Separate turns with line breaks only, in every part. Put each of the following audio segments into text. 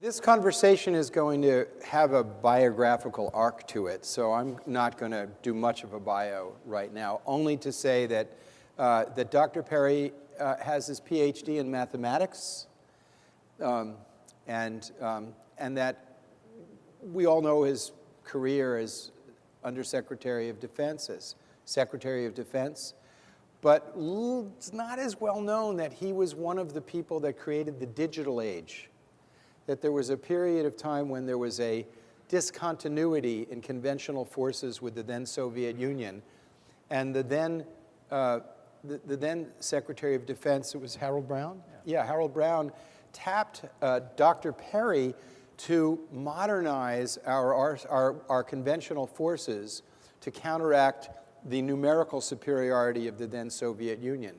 This conversation is going to have a biographical arc to it, so I'm not going to do much of a bio right now, only to say that, that Dr. Perry has his PhD in mathematics, and that we all know his career as Undersecretary of Defense, as Secretary of Defense, but it's not as well known that he was one of the people that created the digital age. That there was a period of time when there was a discontinuity in conventional forces with the then Soviet Union, and the then Secretary of Defense, it was Harold Brown? Yeah, Harold Brown tapped Dr. Perry to modernize our conventional forces to counteract the numerical superiority of the then Soviet Union.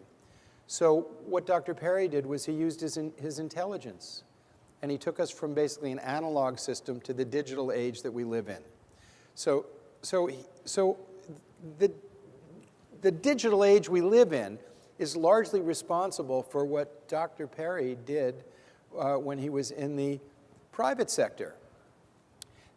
So what Dr. Perry did was he used his intelligence. And he took us from basically an analog system to the digital age that we live in. So the digital age we live in is largely responsible for what Dr. Perry did when he was in the private sector.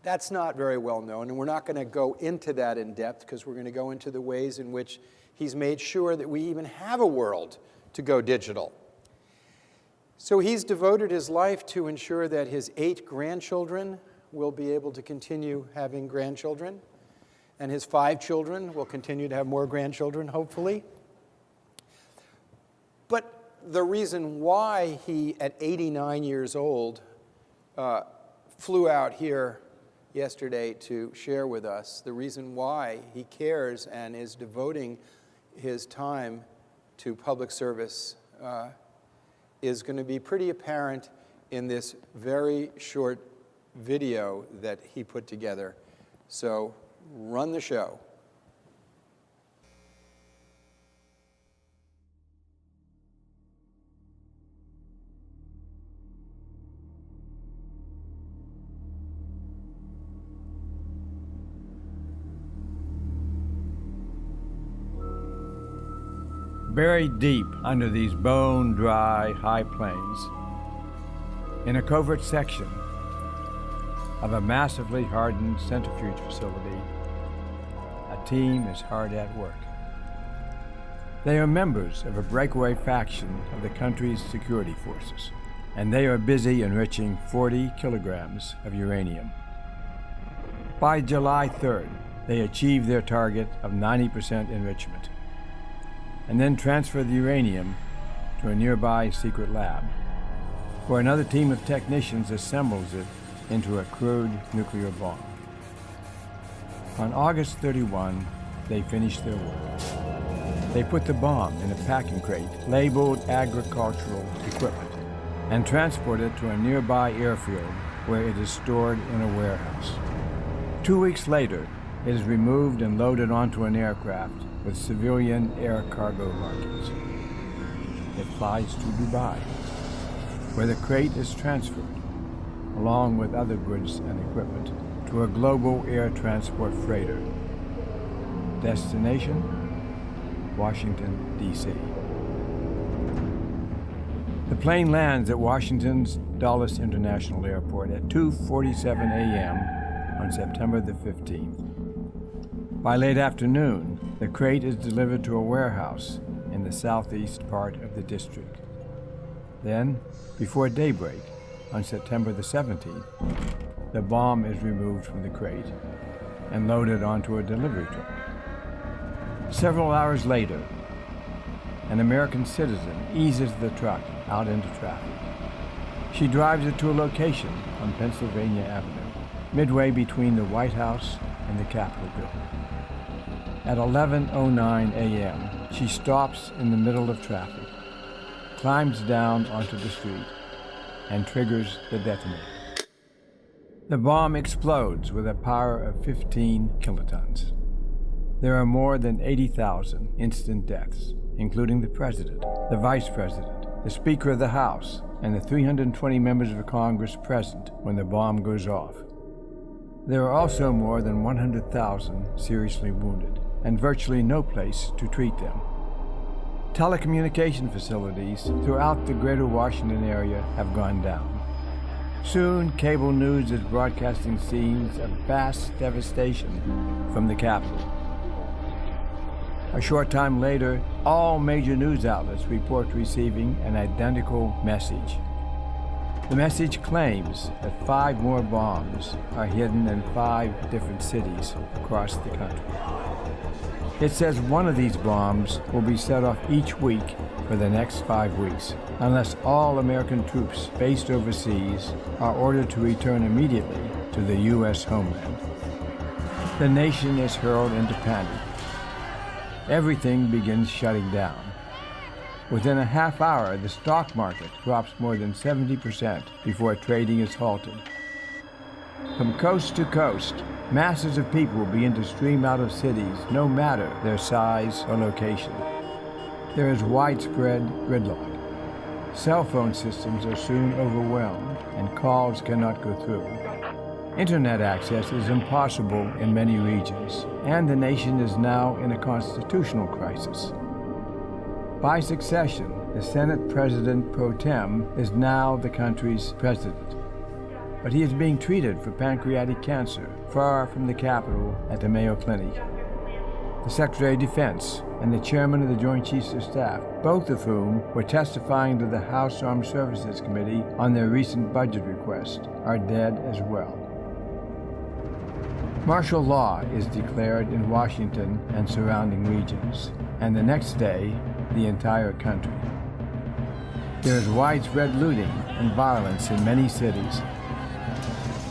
That's not very well known, and we're not going to go into that in depth because we're going to go into the ways in which he's made sure that we even have a world to go digital. So he's devoted his life to ensure that his 8 grandchildren will be able to continue having grandchildren, and his 5 children will continue to have more grandchildren, hopefully. But the reason why he, at 89 years old, flew out here yesterday to share with us, the reason why he cares and is devoting his time to public service is going to be pretty apparent in this very short video that he put together. So, run the show.
Buried deep under these bone-dry high plains, in a covert section of a massively hardened centrifuge facility, a team is hard at work. They are members of a breakaway faction of the country's security forces, and they are busy enriching 40 kilograms of uranium. By July 3rd, they achieve their target of 90% enrichment, and then transfer the uranium to a nearby secret lab, where another team of technicians assembles it into a crude nuclear bomb. On August 31, they finish their work. They put the bomb in a packing crate labeled agricultural equipment and transport it to a nearby airfield where it is stored in a warehouse. 2 weeks later, it is removed and loaded onto an aircraft with civilian air cargo markings. It flies to Dubai, where the crate is transferred, along with other goods and equipment, to a global air transport freighter. Destination, Washington, D.C. The plane lands at Washington's Dulles International Airport at 2:47 a.m. on September the 15th. By late afternoon, the crate is delivered to a warehouse in the southeast part of the district. Then, before daybreak, on September the 17th, the bomb is removed from the crate and loaded onto a delivery truck. Several hours later, an American citizen eases the truck out into traffic. She drives it to a location on Pennsylvania Avenue, midway between the White House and the Capitol building. At 11:09 a.m., she stops in the middle of traffic, climbs down onto the street, and triggers the detonator. The bomb explodes with a power of 15 kilotons. There are more than 80,000 instant deaths, including the president, the vice president, the Speaker of the House, and the 320 members of Congress present when the bomb goes off. There are also more than 100,000 seriously wounded, and virtually no place to treat them. Telecommunication facilities throughout the greater Washington area have gone down. Soon, cable news is broadcasting scenes of vast devastation from the capital. A short time later, all major news outlets report receiving an identical message. The message claims that 5 more bombs are hidden in 5 different cities across the country. It says one of these bombs will be set off each week for the next 5 weeks, unless all American troops based overseas are ordered to return immediately to the U.S. homeland. The nation is hurled into panic. Everything begins shutting down. Within a half hour, the stock market drops more than 70% before trading is halted. From coast to coast, masses of people begin to stream out of cities, no matter their size or location. There is widespread gridlock. Cell phone systems are soon overwhelmed, and calls cannot go through. Internet access is impossible in many regions, and the nation is now in a constitutional crisis. By succession, the Senate President pro tem is now the country's president. But he is being treated for pancreatic cancer far from the Capitol at the Mayo Clinic. The Secretary of Defense and the Chairman of the Joint Chiefs of Staff, both of whom were testifying to the House Armed Services Committee on their recent budget request, are dead as well. Martial law is declared in Washington and surrounding regions, and the next day, the entire country. There is widespread looting and violence in many cities.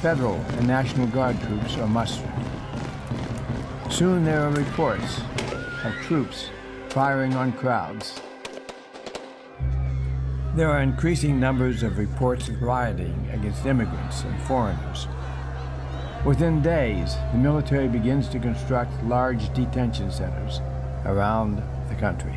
Federal and National Guard troops are mustered. Soon there are reports of troops firing on crowds. There are increasing numbers of reports of rioting against immigrants and foreigners. Within days, the military begins to construct large detention centers around the country.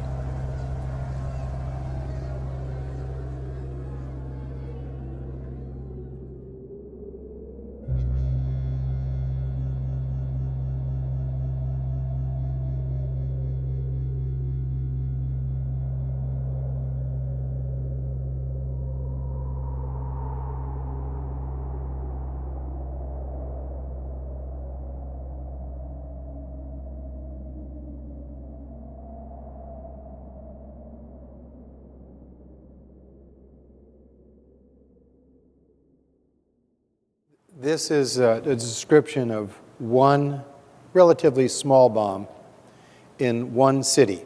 This is a description of one relatively small bomb in one city.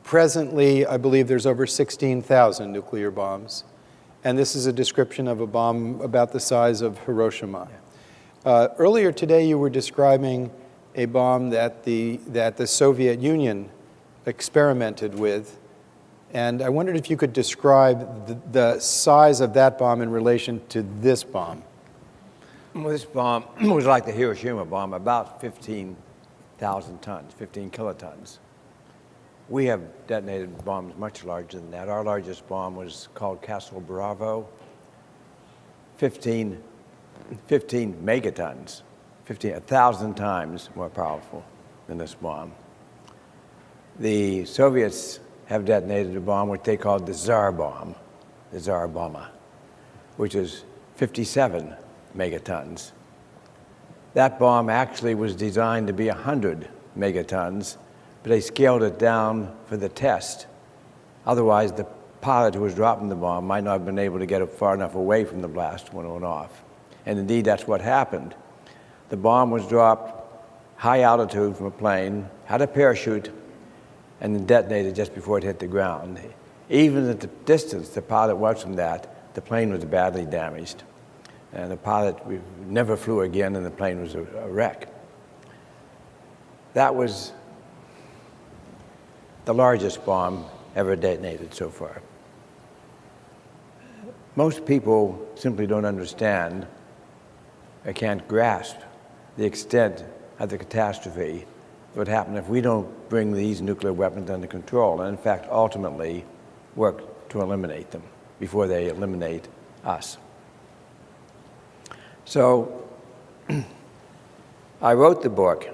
Presently, I believe there's over 16,000 nuclear bombs, and this is a description of a bomb about the size of Hiroshima. Earlier today, you were describing a bomb that the Soviet Union experimented with, and I wondered if you could describe the size of that bomb in relation to this bomb.
Well, this bomb was like the Hiroshima bomb, about 15,000 tons, 15 kilotons. We have detonated bombs much larger than that. Our largest bomb was called Castle Bravo, 15 megatons, 1,000 times more powerful than this bomb. The Soviets have detonated a bomb which they called the Tsar bomb, the Tsar bomber, which is 57 megatons. That bomb actually was designed to be 100 megatons, but they scaled it down for the test. Otherwise, the pilot who was dropping the bomb might not have been able to get it far enough away from the blast when it went off. And indeed, that's what happened. The bomb was dropped high altitude from a plane, had a parachute, and then detonated just before it hit the ground. Even at the distance the pilot was from that, the plane was badly damaged. And the pilot never flew again, and the plane was a wreck. That was the largest bomb ever detonated so far. Most people simply don't understand or can't grasp the extent of the catastrophe that would happen if we don't bring these nuclear weapons under control, and in fact, ultimately work to eliminate them before they eliminate us. So I wrote the book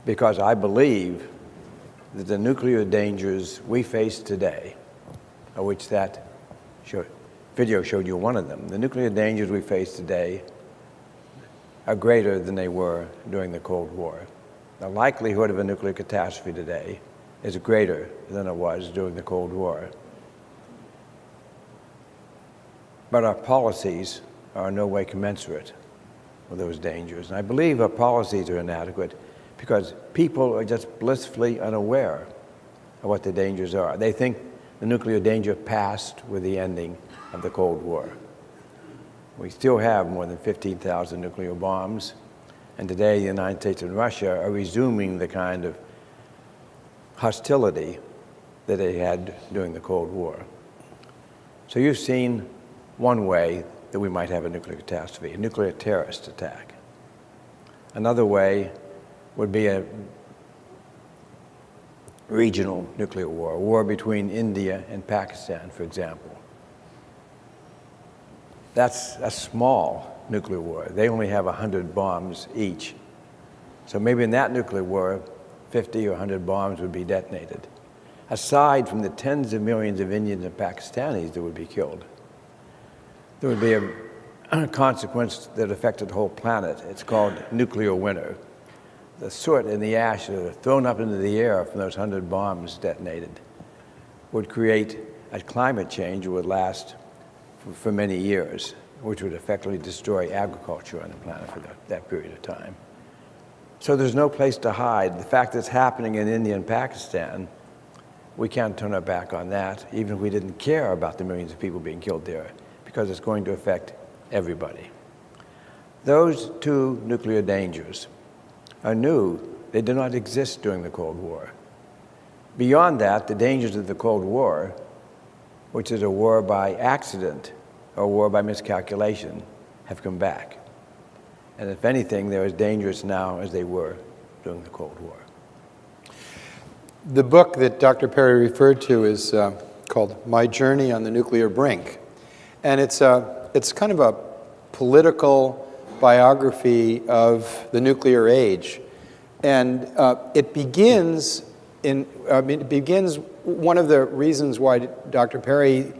because I believe that the nuclear dangers we face today, of which that video showed you one of them. The nuclear dangers we face today are greater than they were during the Cold War. The likelihood of a nuclear catastrophe today is greater than it was during the Cold War. But our policies are in no way commensurate with those dangers. And I believe our policies are inadequate because people are just blissfully unaware of what the dangers are. They think the nuclear danger passed with the ending of the Cold War. We still have more than 15,000 nuclear bombs, and today the United States and Russia are resuming the kind of hostility that they had during the Cold War. So you've seen one way that we might have a nuclear catastrophe, a nuclear terrorist attack. Another way would be a regional nuclear war, a war between India and Pakistan, for example. That's a small nuclear war. They only have 100 bombs each. So maybe in that nuclear war, 50 or 100 bombs would be detonated, aside from the tens of millions of Indians and Pakistanis that would be killed. There would be a consequence that affected the whole planet. It's called nuclear winter. The soot and the ash that are thrown up into the air from those 100 bombs detonated would create a climate change that would last for many years, which would effectively destroy agriculture on the planet for that period of time. So there's no place to hide. The fact that it's happening in India and Pakistan, we can't turn our back on that, even if we didn't care about the millions of people being killed there, because it's going to affect everybody. Those two nuclear dangers are new. They did not exist during the Cold War. Beyond that, the dangers of the Cold War, which is a war by accident or a war by miscalculation, have come back. And if anything, they're as dangerous now as they were during the Cold War.
The book that Dr. Perry referred to is called My Journey on the Nuclear Brink. And it's kind of a political biography of the nuclear age. And it begins one of the reasons why Dr. Perry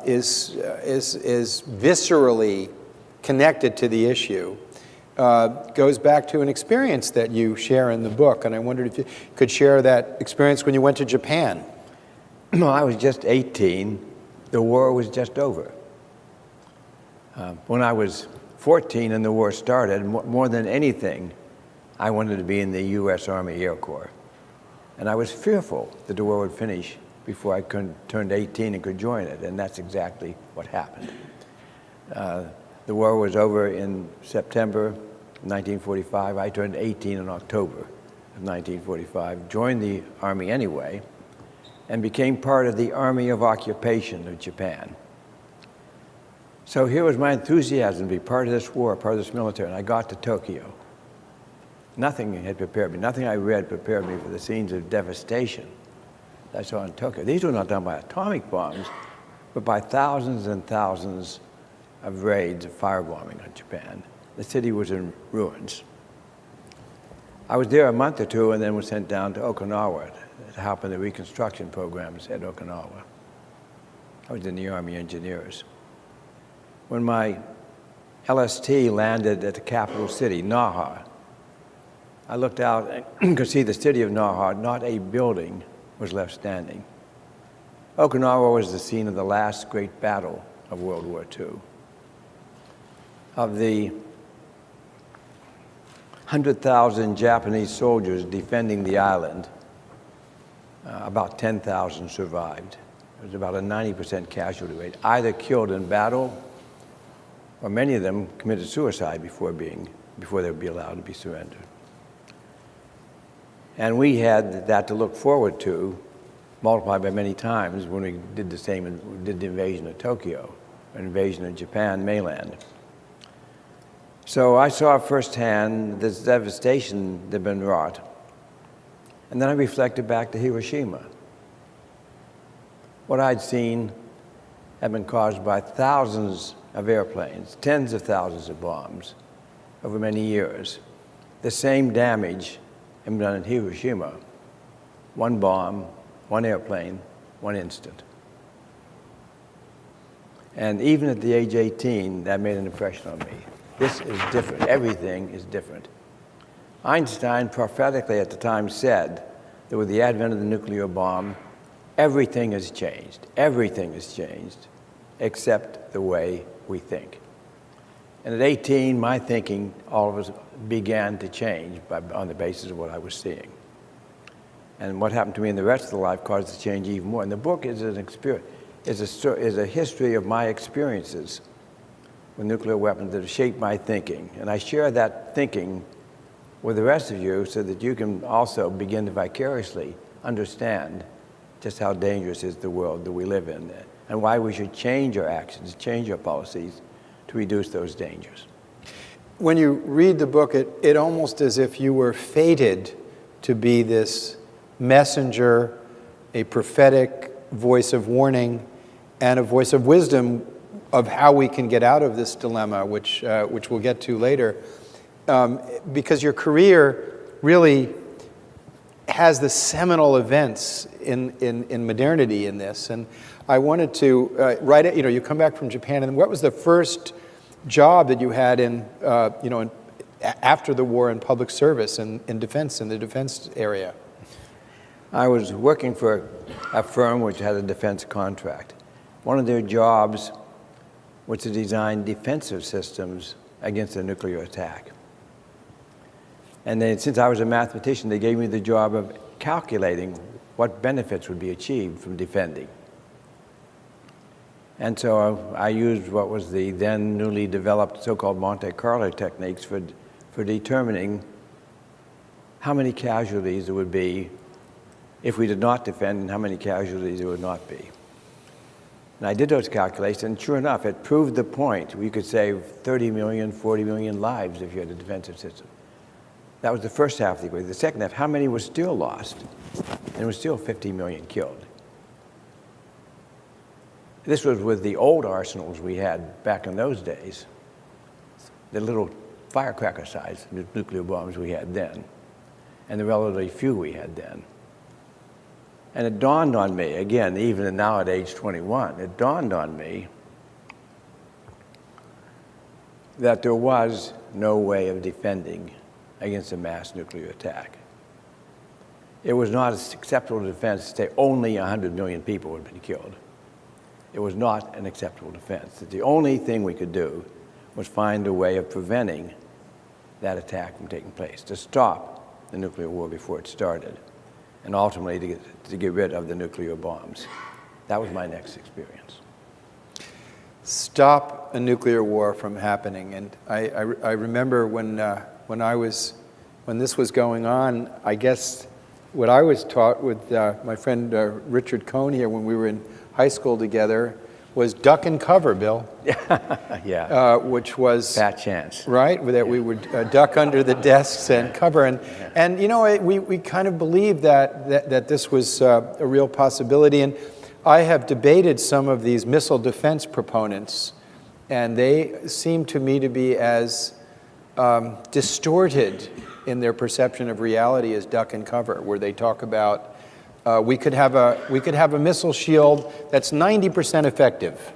is viscerally connected to the issue goes back to an experience that you share in the book. And I wondered if you could share that experience when you went to Japan.
No, I was just 18. The war was just over. When I was 14 and the war started, more than anything, I wanted to be in the U.S. Army Air Corps. And I was fearful that the war would finish before I turned 18 and could join it, and that's exactly what happened. The war was over in September 1945. I turned 18 in October of 1945, joined the Army anyway, and became part of the Army of Occupation of Japan. So here was my enthusiasm to be part of this war, part of this military, and I got to Tokyo. Nothing had prepared me. Nothing I read prepared me for the scenes of devastation that I saw in Tokyo. These were not done by atomic bombs, but by thousands and thousands of raids of firebombing on Japan. The city was in ruins. I was there a month or two and then was sent down to Okinawa to help in the reconstruction programs at Okinawa. I was in the Army Engineers. When my LST landed at the capital city, Naha, I looked out and could see the city of Naha. Not a building was left standing. Okinawa was the scene of the last great battle of World War II. Of the 100,000 Japanese soldiers defending the island, about 10,000 survived. It was about a 90% casualty rate, either killed in battle or many of them committed suicide before they would be allowed to be surrendered. And we had that to look forward to, multiplied by many times when we did the same and did the invasion of Tokyo, an invasion of Japan mainland. So I saw firsthand this devastation that had been wrought. And then I reflected back to Hiroshima. What I'd seen had been caused by thousands of airplanes, tens of thousands of bombs over many years. The same damage had been done in Hiroshima. One bomb, one airplane, one instant. And even at the age 18, that made an impression on me. This is different. Everything is different. Einstein prophetically at the time said that with the advent of the nuclear bomb, everything has changed. Everything has changed, except the way we think. And at 18, my thinking, all of us, began to change on the basis of what I was seeing. And what happened to me in the rest of the life caused it to change even more. And the book is an experience, is a history of my experiences with nuclear weapons that have shaped my thinking. And I share that thinking with the rest of you so that you can also begin to vicariously understand just how dangerous is the world that we live in and why we should change our actions, change our policies to reduce those dangers.
When you read the book, it almost as if you were fated to be this messenger, a prophetic voice of warning, and a voice of wisdom of how we can get out of this dilemma, which we'll get to later. Because your career really has the seminal events in modernity in this. And I wanted to, you come back from Japan, and what was the first job that you had after the war in public service and in defense, in the defense area?
I was working for a firm which had a defense contract. One of their jobs was to design defensive systems against a nuclear attack. And then, since I was a mathematician, they gave me the job of calculating what benefits would be achieved from defending. And so I used what was the then newly developed so-called Monte Carlo techniques for determining how many casualties there would be if we did not defend and how many casualties there would not be. And I did those calculations, and sure enough, it proved the point. We could save 30 million, 40 million lives if you had a defensive system. That was the first half of the equation. The second half, how many were still lost? And there was still 50 million killed. This was with the old arsenals we had back in those days, the little firecracker-sized nuclear bombs we had then, and the relatively few we had then. And it dawned on me, again, even now at age 21, it dawned on me that there was no way of defending against a mass nuclear attack. It was not an acceptable defense to say only 100 million people would have been killed. It was not an acceptable defense. That the only thing we could do was find a way of preventing that attack from taking place, to stop the nuclear war before it started, and ultimately to get rid of the nuclear bombs. That was my next experience.
Stop a nuclear war from happening. And I remember when this was going on, I guess what I was taught with my friend Richard Cohn here when we were in high school together was duck and cover, Bill.
Yeah.
Which was
fat chance.
Right, that we would duck under the desks and cover. And you know, we kind of believed that this was a real possibility. And I have debated some of these missile defense proponents, and they seem to me to be as distorted in their perception of reality as duck and cover, where they talk about we could have a missile shield that's 90% effective.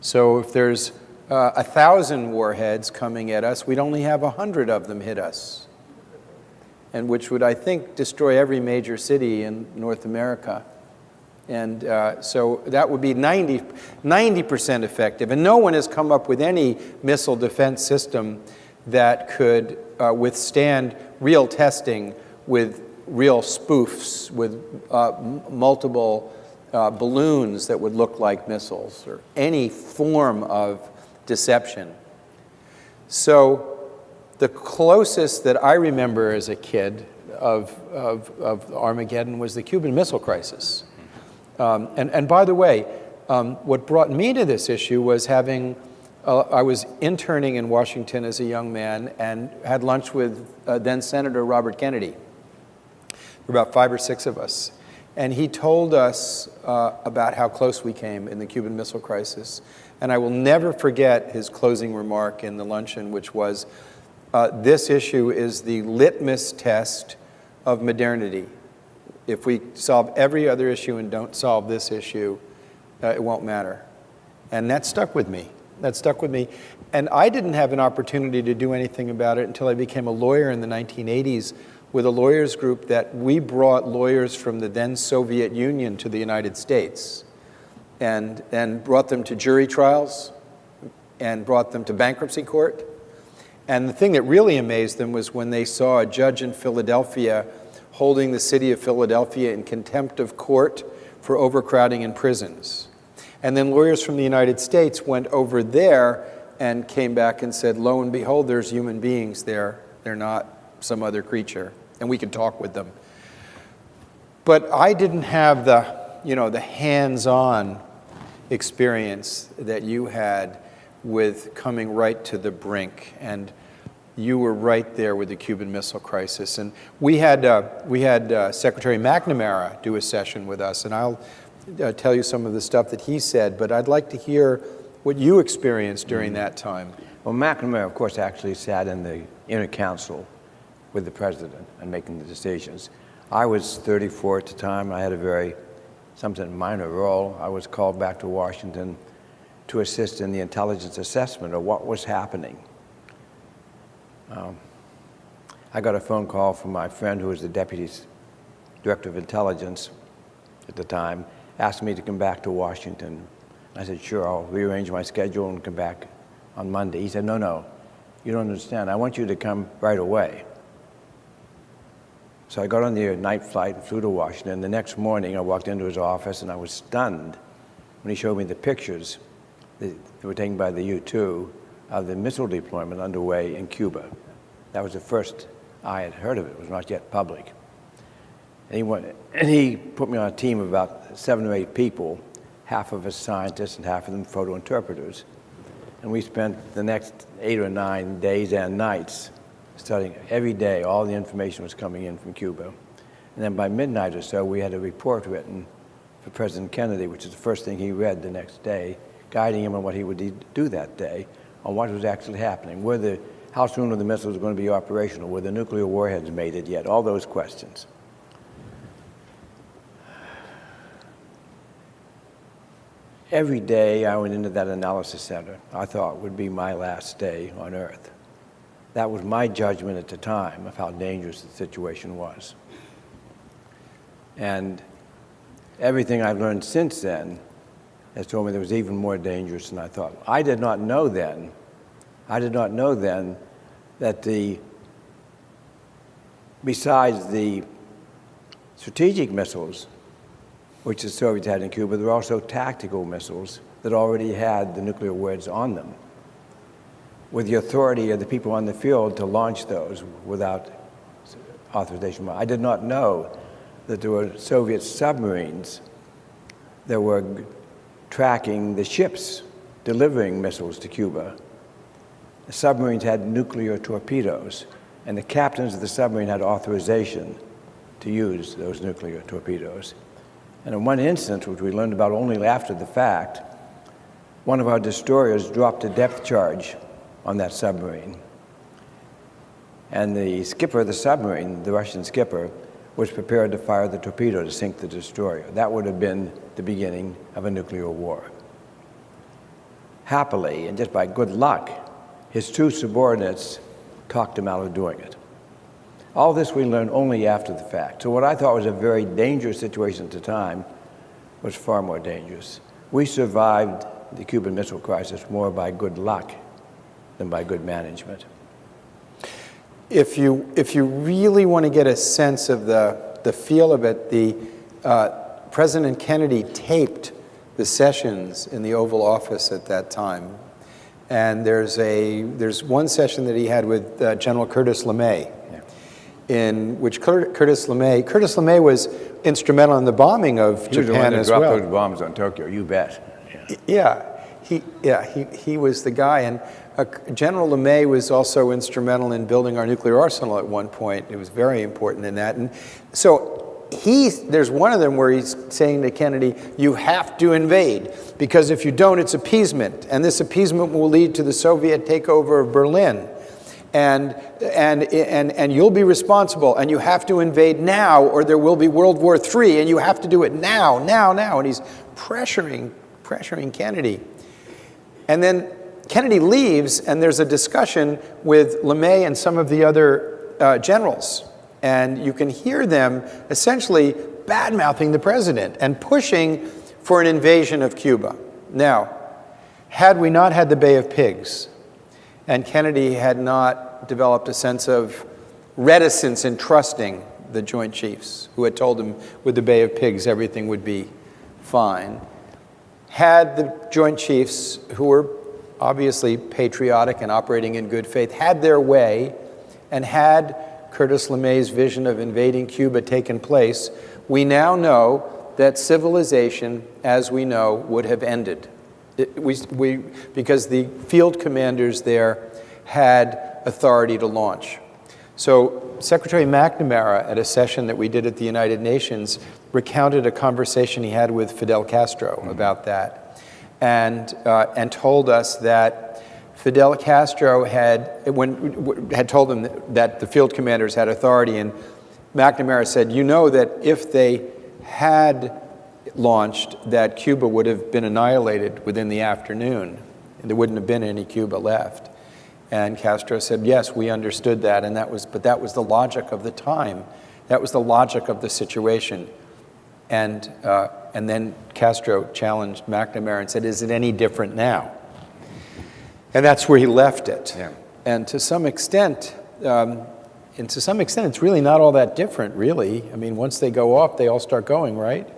So if there's 1,000 warheads coming at us, we'd only have 100 of them hit us, and which would, I think, destroy every major city in North America. And so that would be 90% effective. And no one has come up with any missile defense system that could withstand real testing with real spoofs, with multiple balloons that would look like missiles, or any form of deception. So the closest that I remember as a kid of Armageddon was the Cuban Missile Crisis. And by the way, what brought me to this issue was having, I was interning in Washington as a young man and had lunch with then Senator Robert Kennedy. There were about 5 or 6 of us. And he told us about how close we came in the Cuban Missile Crisis. And I will never forget his closing remark in the luncheon, which was, this issue is the litmus test of modernity. If we solve every other issue and don't solve this issue, it won't matter. And that stuck with me. That stuck with me. And I didn't have an opportunity to do anything about it until I became a lawyer in the 1980s with a lawyers group that we brought lawyers from the then Soviet Union to the United States and brought them to jury trials and brought them to bankruptcy court. And the thing that really amazed them was when they saw a judge in Philadelphia holding the city of Philadelphia in contempt of court for overcrowding in prisons. And then lawyers from the United States went over there and came back and said, lo and behold, there's human beings there. They're not some other creature. And we could talk with them. But I didn't have the hands-on experience that you had with coming right to the brink. And you were right there with the Cuban Missile Crisis. And we had Secretary McNamara do a session with us, and I'll tell you some of the stuff that he said, but I'd like to hear what you experienced during that time.
Well, McNamara, of course, actually sat in the inner council with the president and making the decisions. I was 34 at the time. I had a something minor role. I was called back to Washington to assist in the intelligence assessment of what was happening. I got a phone call from my friend who was the deputy director of intelligence at the time, asked me to come back to Washington. I said, sure, I'll rearrange my schedule and come back on Monday. He said, no, you don't understand. I want you to come right away. So I got on the night flight and flew to Washington. The next morning, I walked into his office, and I was stunned when he showed me the pictures that were taken by the U-2 of the missile deployment underway in Cuba. That was the first I had heard of it. It was not yet public. And he put me on a team of about 7 or 8 people, half of us scientists and half of them photo interpreters. And we spent the next 8 or 9 days and nights studying every day. All the information was coming in from Cuba. And then by midnight or so, we had a report written for President Kennedy, which is the first thing he read the next day, guiding him on what he would do that day, on what was actually happening. How soon were the missiles going to be operational? Were the nuclear warheads mated yet? All those questions. Every day I went into that analysis center, I thought would be my last day on Earth. That was my judgment at the time of how dangerous the situation was. And everything I've learned since then has told me there was even more dangerous than I thought. I did not know then that besides the strategic missiles, which the Soviets had in Cuba, there were also tactical missiles that already had the nuclear warheads on them, with the authority of the people on the field to launch those without authorization. I did not know that there were Soviet submarines that were tracking the ships delivering missiles to Cuba. The submarines had nuclear torpedoes, and the captains of the submarine had authorization to use those nuclear torpedoes. And in one instance, which we learned about only after the fact, one of our destroyers dropped a depth charge on that submarine. And the skipper of the submarine, the Russian skipper, was prepared to fire the torpedo to sink the destroyer. That would have been the beginning of a nuclear war. Happily, and just by good luck, his 2 subordinates talked him out of doing it. All this we learned only after the fact. So what I thought was a very dangerous situation at the time was far more dangerous. We survived the Cuban Missile Crisis more by good luck than by good management.
If you really want to get a sense of the feel of it, President Kennedy taped the sessions in the Oval Office at that time. And there's one session that he had with General Curtis LeMay, in which Curtis LeMay was instrumental in the bombing of Japan as well.
He was the one that dropped those bombs on Tokyo, you bet.
He was the guy. And General LeMay was also instrumental in building our nuclear arsenal at one point. It was very important in that. And so there's one of them where he's saying to Kennedy, you have to invade, because if you don't, it's appeasement. And this appeasement will lead to the Soviet takeover of Berlin. And you'll be responsible, and you have to invade now, or there will be World War III, and you have to do it now. And he's pressuring Kennedy. And then Kennedy leaves, and there's a discussion with LeMay and some of the other generals. And you can hear them essentially bad-mouthing the president and pushing for an invasion of Cuba. Now, had we not had the Bay of Pigs, and Kennedy had not developed a sense of reticence in trusting the Joint Chiefs, who had told him with the Bay of Pigs everything would be fine, had the Joint Chiefs, who were obviously patriotic and operating in good faith, had their way, and had Curtis LeMay's vision of invading Cuba taken place, we now know that civilization, as we know, would have ended. Because the field commanders there had authority to launch. So Secretary McNamara, at a session that we did at the United Nations, recounted a conversation he had with Fidel Castro about that, and told us that Fidel Castro had told him that the field commanders had authority, and McNamara said, you know that if they had launched, that Cuba would have been annihilated within the afternoon, and there wouldn't have been any Cuba left. And Castro said, yes, we understood that, but that was the logic of the time. That was the logic of the situation. And then Castro challenged McNamara and said, is it any different now? And that's where he left it.
Yeah.
And to some extent, it's really not all that different, really. I mean, once they go off, they all start going, right?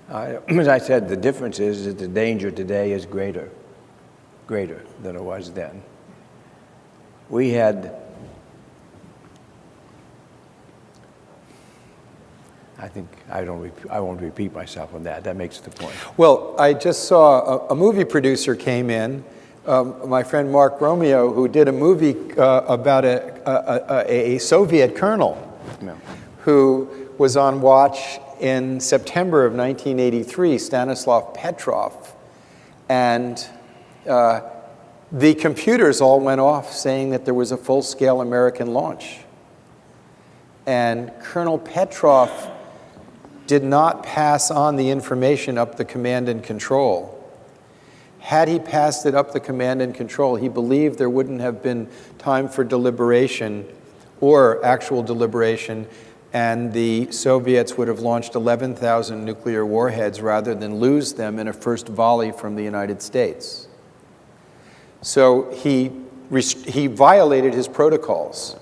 As I said, the difference is that the danger today is greater than it was then. We had, I won't repeat myself on that. That makes the point.
Well, I just saw a movie producer came in, my friend Mark Romeo, who did a movie about a Soviet colonel who was on watch in September of 1983, Stanislav Petrov, and the computers all went off saying that there was a full-scale American launch. And Colonel Petrov did not pass on the information up the command and control. Had he passed it up the command and control, he believed there wouldn't have been time for deliberation or actual deliberation, and the Soviets would have launched 11,000 nuclear warheads rather than lose them in a first volley from the United States. So he violated his protocols.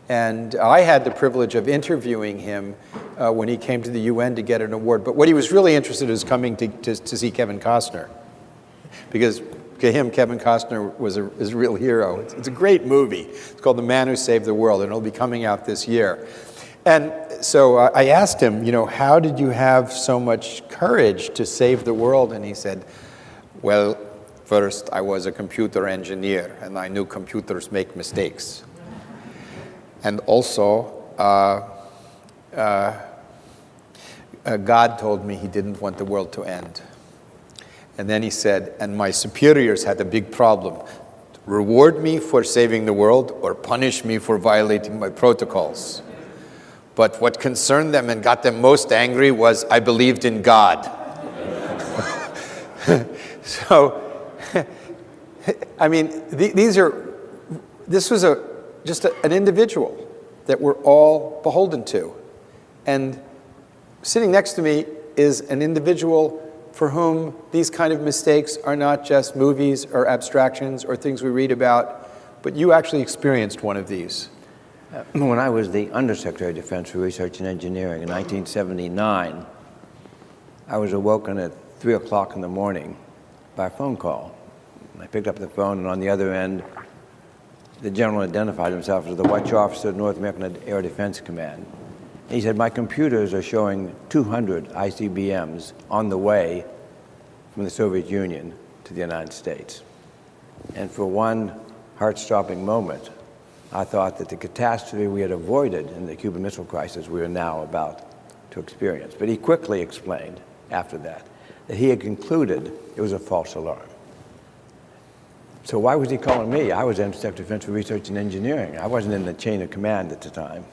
And I had the privilege of interviewing him when he came to the UN to get an award. But what he was really interested in is coming to see Kevin Costner. Because to him, Kevin Costner is a real hero. It's a great movie. It's called The Man Who Saved the World, and it'll be coming out this year. And so I asked him, how did you have so much courage to save the world? And he said, well, first I was a computer engineer, and I knew computers make mistakes. And also, God told me he didn't want the world to end. And then he said, and my superiors had a big problem. Reward me for saving the world or punish me for violating my protocols. But what concerned them and got them most angry was I believed in God. So, I mean, this was just an individual that we're all beholden to. And sitting next to me is an individual for whom these kind of mistakes are not just movies or abstractions or things we read about, but you actually experienced one of these.
When I was the Undersecretary of Defense for Research and Engineering in 1979, I was awoken at 3 o'clock in the morning by a phone call. I picked up the phone, and on the other end, the general identified himself as the Watch Officer of North American Air Defense Command. He said, my computers are showing 200 ICBMs on the way from the Soviet Union to the United States. And for one heart-stopping moment, I thought that the catastrophe we had avoided in the Cuban Missile Crisis we were now about to experience. But he quickly explained after that he had concluded it was a false alarm. So why was he calling me? I was Undersecretary of Defense for Research and Engineering. I wasn't in the chain of command at the time.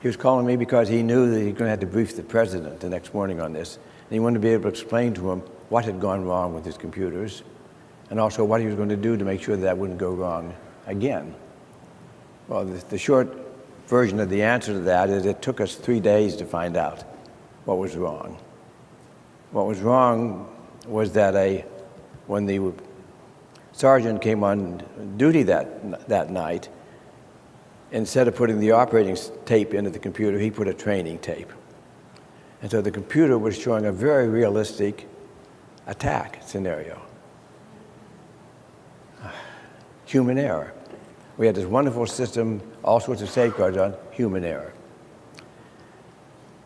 He was calling me because he knew that he was going to have to brief the president the next morning on this, and he wanted to be able to explain to him what had gone wrong with his computers and also what he was going to do to make sure that wouldn't go wrong again. Well, the short version of the answer to that is it took us 3 days to find out what was wrong. What was wrong was that when the sergeant came on duty that night, instead of putting the operating tape into the computer, he put a training tape. And so the computer was showing a very realistic attack scenario. Human error. We had this wonderful system, all sorts of safeguards on human error.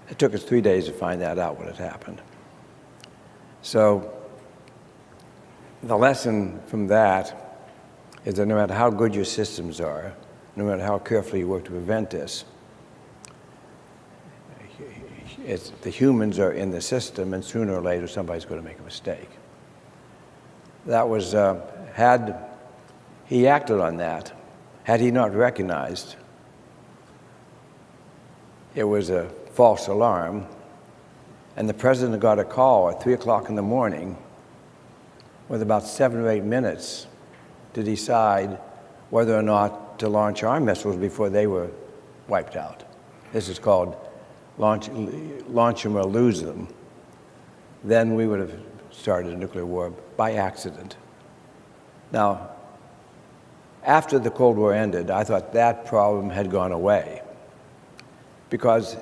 It took us 3 days to find that out, what had happened. So the lesson from that is that no matter how good your systems are, no matter how carefully you work to prevent this, the humans are in the system, and sooner or later somebody's going to make a mistake. That was, had he acted on that, had he not recognized it was a false alarm, and the president got a call at 3 o'clock in the morning with about 7 or 8 minutes to decide whether or not to launch our missiles before they were wiped out. This is called launch them or lose them. Then we would have started a nuclear war by accident. Now, after the Cold War ended, I thought that problem had gone away, because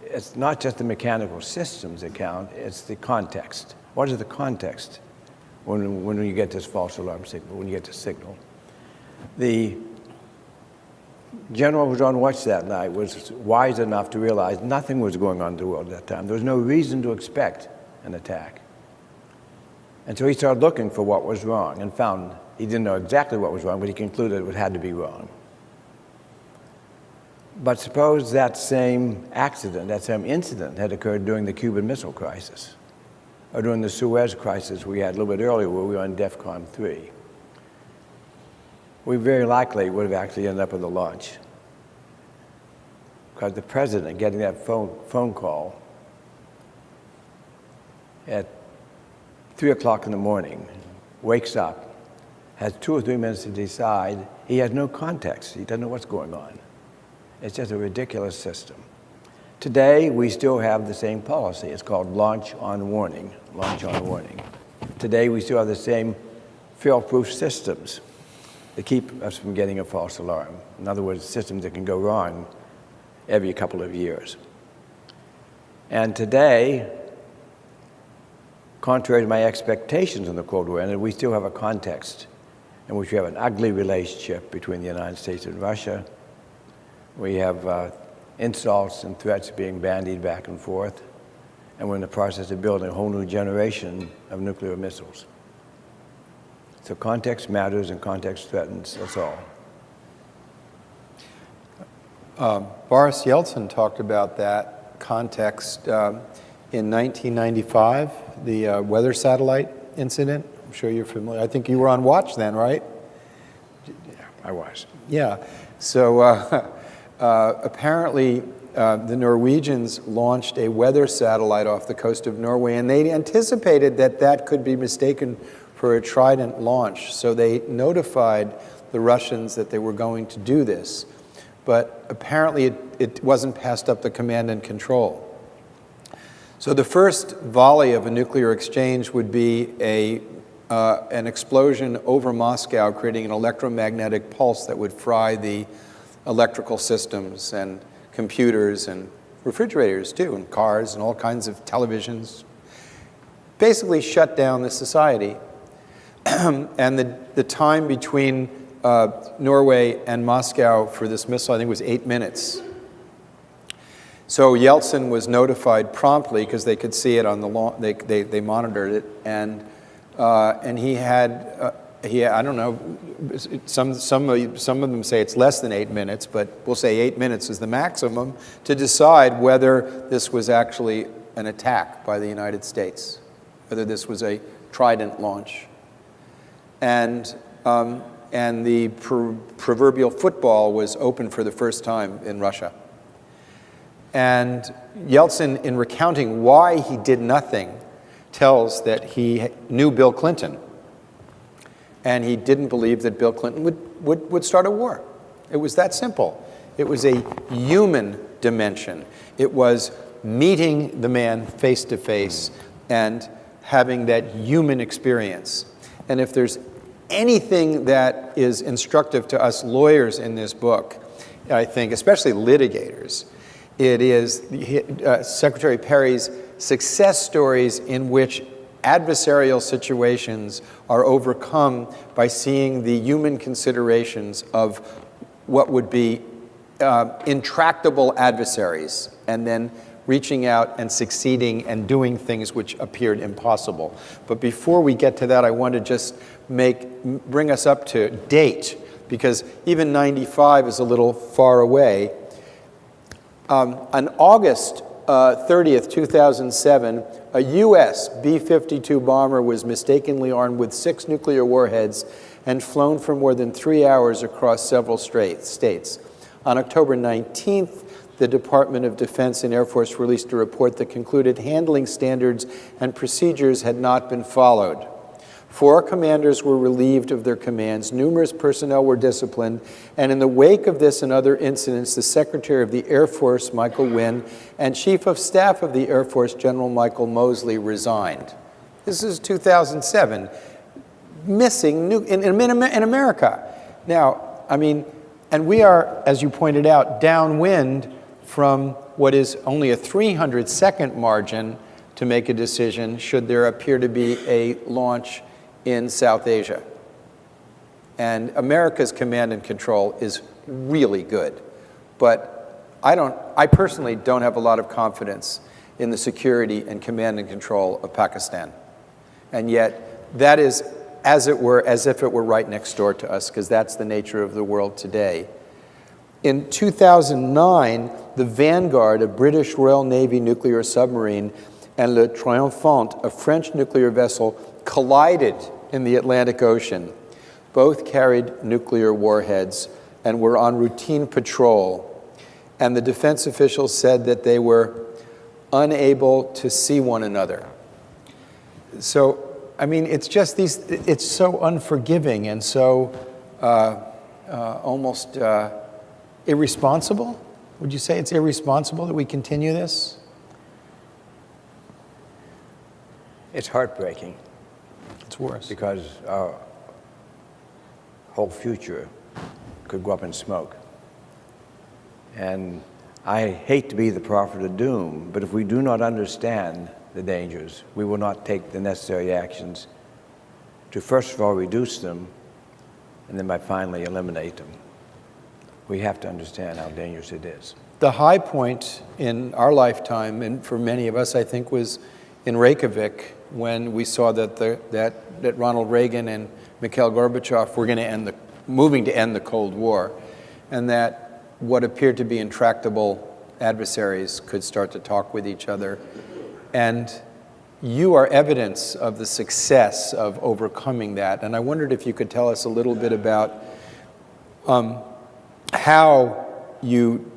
it's not just the mechanical systems that count, it's the context. What is the context when you get this false alarm signal, when you get this signal? The general who was on watch that night was wise enough to realize nothing was going on in the world at that time. There was no reason to expect an attack. And so he started looking for what was wrong and found he didn't know exactly what was wrong, but he concluded it had to be wrong. But suppose that same accident, that same incident had occurred during the Cuban Missile Crisis, or during the Suez Crisis we had a little bit earlier where we were on DEFCON 3. We very likely would have actually ended up with a launch, because the president getting that phone call at 3 o'clock in the morning, wakes up, has 2 or 3 minutes to decide. He has no context. He doesn't know what's going on. It's just a ridiculous system. Today, we still have the same policy. It's called launch on warning, launch on warning. Today, we still have the same fail-proof systems that keep us from getting a false alarm. In other words, systems that can go wrong every couple of years. And today, contrary to my expectations in the Cold War, and we still have a context in which we have an ugly relationship between the United States and Russia. We have insults and threats being bandied back and forth, and we're in the process of building a whole new generation of nuclear missiles. So context matters, and context threatens us all.
Boris Yeltsin talked about that context in 1995, the weather satellite incident. I'm sure you're familiar. I think you were on watch then, right?
Yeah, I was.
Yeah. So apparently the Norwegians launched a weather satellite off the coast of Norway, and they anticipated that that could be mistaken for a Trident launch. So they notified the Russians that they were going to do this. But apparently it wasn't passed up the command and control. So the first volley of a nuclear exchange would be an explosion over Moscow, creating an electromagnetic pulse that would fry the electrical systems and computers and refrigerators too, and cars and all kinds of televisions. Basically shut down the society. And the time between Norway and Moscow for this missile, I think, was 8 minutes. So Yeltsin was notified promptly because they could see it on the they monitored it, and he had I don't know, some of them say it's less than 8 minutes, but we'll say 8 minutes is the maximum to decide whether this was actually an attack by the United States, whether this was a Trident launch. And the proverbial football was open for the first time in Russia. And Yeltsin, in recounting why he did nothing, tells that he knew Bill Clinton. And he didn't believe that Bill Clinton would start a war. It was that simple. It was a human dimension. It was meeting the man face to face and having that human experience. And if there's anything that is instructive to us lawyers in this book, I think, especially litigators, it is Secretary Perry's success stories in which adversarial situations are overcome by seeing the human considerations of what would be intractable adversaries, and then reaching out and succeeding and doing things which appeared impossible. But before we get to that, I want to just bring us up to date, because even 95 is a little far away. On August 30th, 2007, a U.S. B-52 bomber was mistakenly armed with 6 nuclear warheads and flown for more than 3 hours across several states. On October 19th, the Department of Defense and Air Force released a report that concluded handling standards and procedures had not been followed. 4 commanders were relieved of their commands, numerous personnel were disciplined, and in the wake of this and other incidents, the Secretary of the Air Force, Michael Wynne, and Chief of Staff of the Air Force, General Michael Mosley, resigned. This is 2007. Missing in America. Now, I mean, and we are, as you pointed out, downwind from what is only a 300-second margin to make a decision should there appear to be a launch in South Asia. And America's command and control is really good. But I personally don't have a lot of confidence in the security and command and control of Pakistan. And yet, that is, as it were, as if it were right next door to us, because that's the nature of the world today. In 2009, the Vanguard, a British Royal Navy nuclear submarine, and Le Triomphant, a French nuclear vessel, collided in the Atlantic Ocean. Both carried nuclear warheads and were on routine patrol. And the defense officials said that they were unable to see one another. So, I mean, it's just it's so unforgiving and so almost irresponsible. Would you say it's irresponsible that we continue this?
It's heartbreaking.
It's worse.
Because our whole future could go up in smoke. And I hate to be the prophet of doom, but if we do not understand the dangers, we will not take the necessary actions to first of all reduce them, and then by finally eliminate them. We have to understand how dangerous it is.
The high point in our lifetime, and for many of us, I think, was in Reykjavik when we saw that Ronald Reagan and Mikhail Gorbachev were moving to end the Cold War, and that what appeared to be intractable adversaries could start to talk with each other. And you are evidence of the success of overcoming that. And I wondered if you could tell us a little bit about how you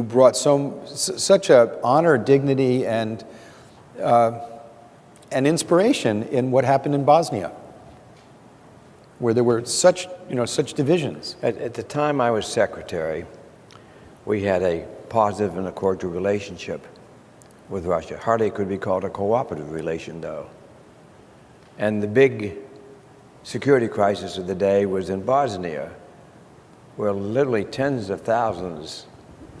brought such a honor, dignity, and inspiration in what happened in Bosnia, where there were such divisions.
At the time I was secretary, we had a positive and a cordial relationship with Russia. Hardly could be called a cooperative relation, though. And the big security crisis of the day was in Bosnia, where literally tens of thousands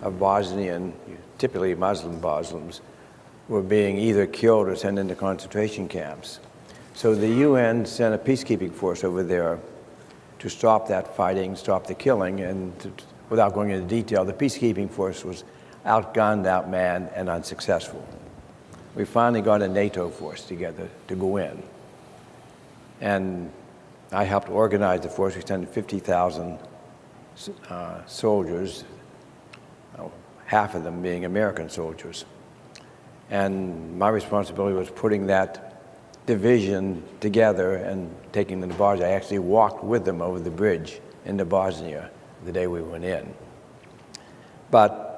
of Bosnian, typically Muslim Bosnians, were being either killed or sent into concentration camps. So the UN sent a peacekeeping force over there to stop that fighting, stop the killing, and without going into detail, the peacekeeping force was outgunned, outmanned, and unsuccessful. We finally got a NATO force together to go in. And I helped organize the force. We sent 50,000 soldiers, half of them being American soldiers. And my responsibility was putting that division together and taking them to Bosnia. I actually walked with them over the bridge into Bosnia the day we went in. But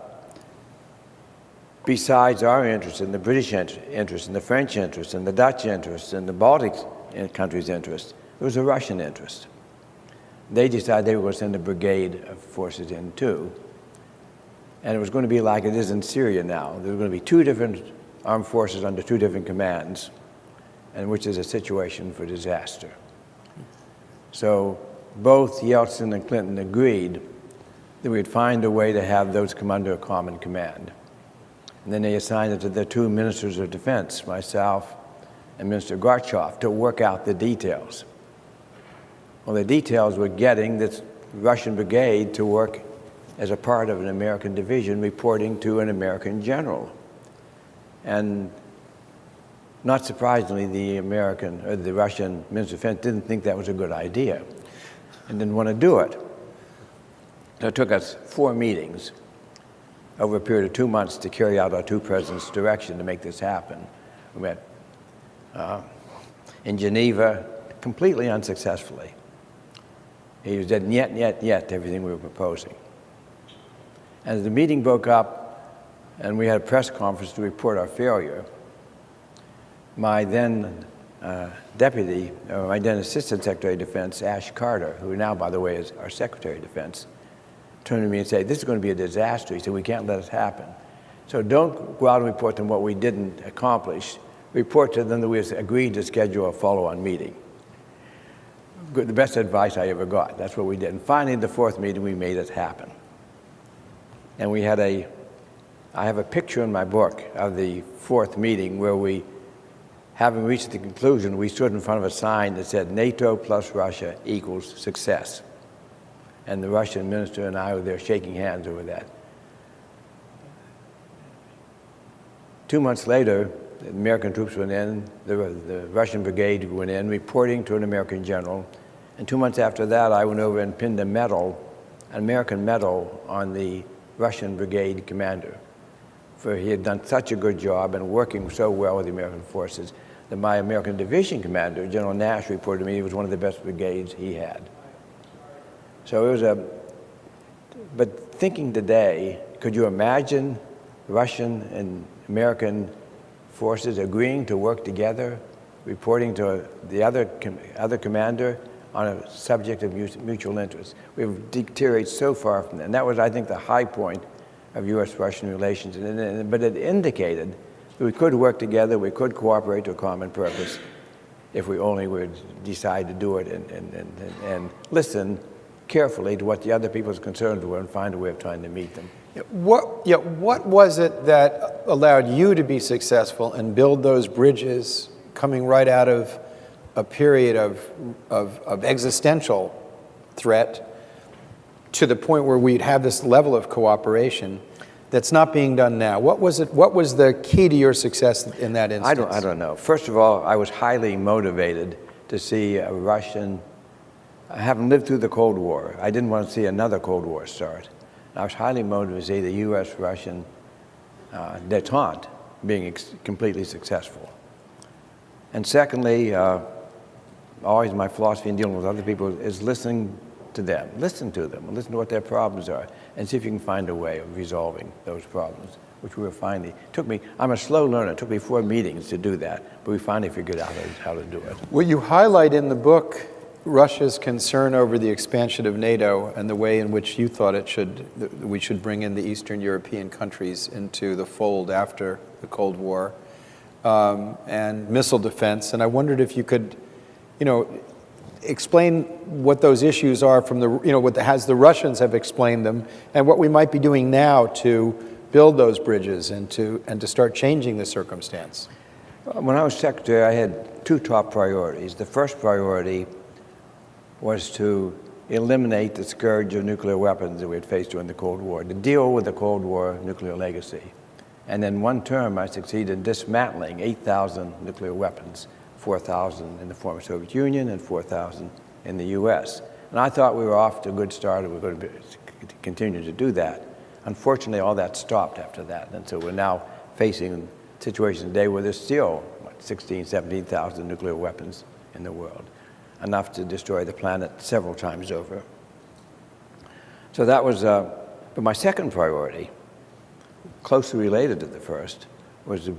besides our interest and the British interest and the French interest and the Dutch interest and the Baltic countries' interest, There was a Russian interest. They decided they were going to send a brigade of forces in too. And it was going to be like it is in Syria now. There were going to be two different armed forces under two different commands, and which is a situation for disaster. So both Yeltsin and Clinton agreed that we'd find a way to have those come under a common command. And then they assigned it to the two ministers of defense, myself and Minister Gorbachev, to work out the details. Well, the details were getting this Russian brigade to work as a part of an American division reporting to an American general. And not surprisingly, the Russian Minister of Defense didn't think that was a good idea and didn't want to do it. So it took us 4 meetings over a period of 2 months to carry out our two presidents' direction to make this happen. We met in Geneva completely unsuccessfully. He was dead yet to everything we were proposing. As the meeting broke up and we had a press conference to report our failure, my then my then Assistant Secretary of Defense, Ash Carter, who now, by the way, is our Secretary of Defense, turned to me and said, "This is going to be a disaster." He said, "We can't let it happen. So don't go out and report to them what we didn't accomplish. Report to them that we agreed to schedule a follow-on meeting." The best advice I ever got. That's what we did. And finally, the 4th meeting, we made it happen. And we had I have a picture in my book of the 4th meeting where we, having reached the conclusion, we stood in front of a sign that said, "NATO plus Russia equals success." And the Russian minister and I were there shaking hands over that. 2 months later, the American troops went in, the Russian brigade went in, reporting to an American general. And 2 months after that, I went over and pinned an American medal on the Russian brigade commander, for he had done such a good job and working so well with the American forces that my American division commander, General Nash, reported to me it was one of the best brigades he had. So it was but thinking today, could you imagine Russian and American forces agreeing to work together, reporting to the other commander on a subject of mutual interest? We've deteriorated so far from that. And that was, I think, the high point of U.S.-Russian relations. But it indicated that we could work together, we could cooperate to a common purpose if we only would decide to do it and listen carefully to what the other people's concerns were and find a way of trying to meet them.
What was it that allowed you to be successful and build those bridges coming right out of a period of existential threat to the point where we'd have this level of cooperation that's not being done now? What was it? What was the key to your success in that instance?
I don't know. First of all, I was highly motivated to see a Russian. I haven't lived through the Cold War. I didn't want to see another Cold War start. I was highly motivated to see the U.S.-Russian détente being completely successful. And secondly, always my philosophy in dealing with other people is listening to them. Listen to them, and listen to what their problems are, and see if you can find a way of resolving those problems, which we were finally, I'm a slow learner, it took me 4 meetings to do that, but we finally figured out how to do it.
Well, you highlight in the book Russia's concern over the expansion of NATO and the way in which you thought we should bring in the Eastern European countries into the fold after the Cold War, and missile defense. And I wondered if you could, explain what those issues are from as the Russians have explained them, and what we might be doing now to build those bridges and to start changing the circumstance.
When I was secretary, I had 2 top priorities. The first priority was to eliminate the scourge of nuclear weapons that we had faced during the Cold War, to deal with the Cold War nuclear legacy. And in 1 term, I succeeded in dismantling 8,000 nuclear weapons, 4,000 in the former Soviet Union and 4,000 in the U.S. And I thought we were off to a good start and we were going to continue to do that. Unfortunately, all that stopped after that. And so we're now facing a situation today where there's still 16,000, 17,000 nuclear weapons in the world, enough to destroy the planet several times over. So that was, but my second priority, closely related to the first, was to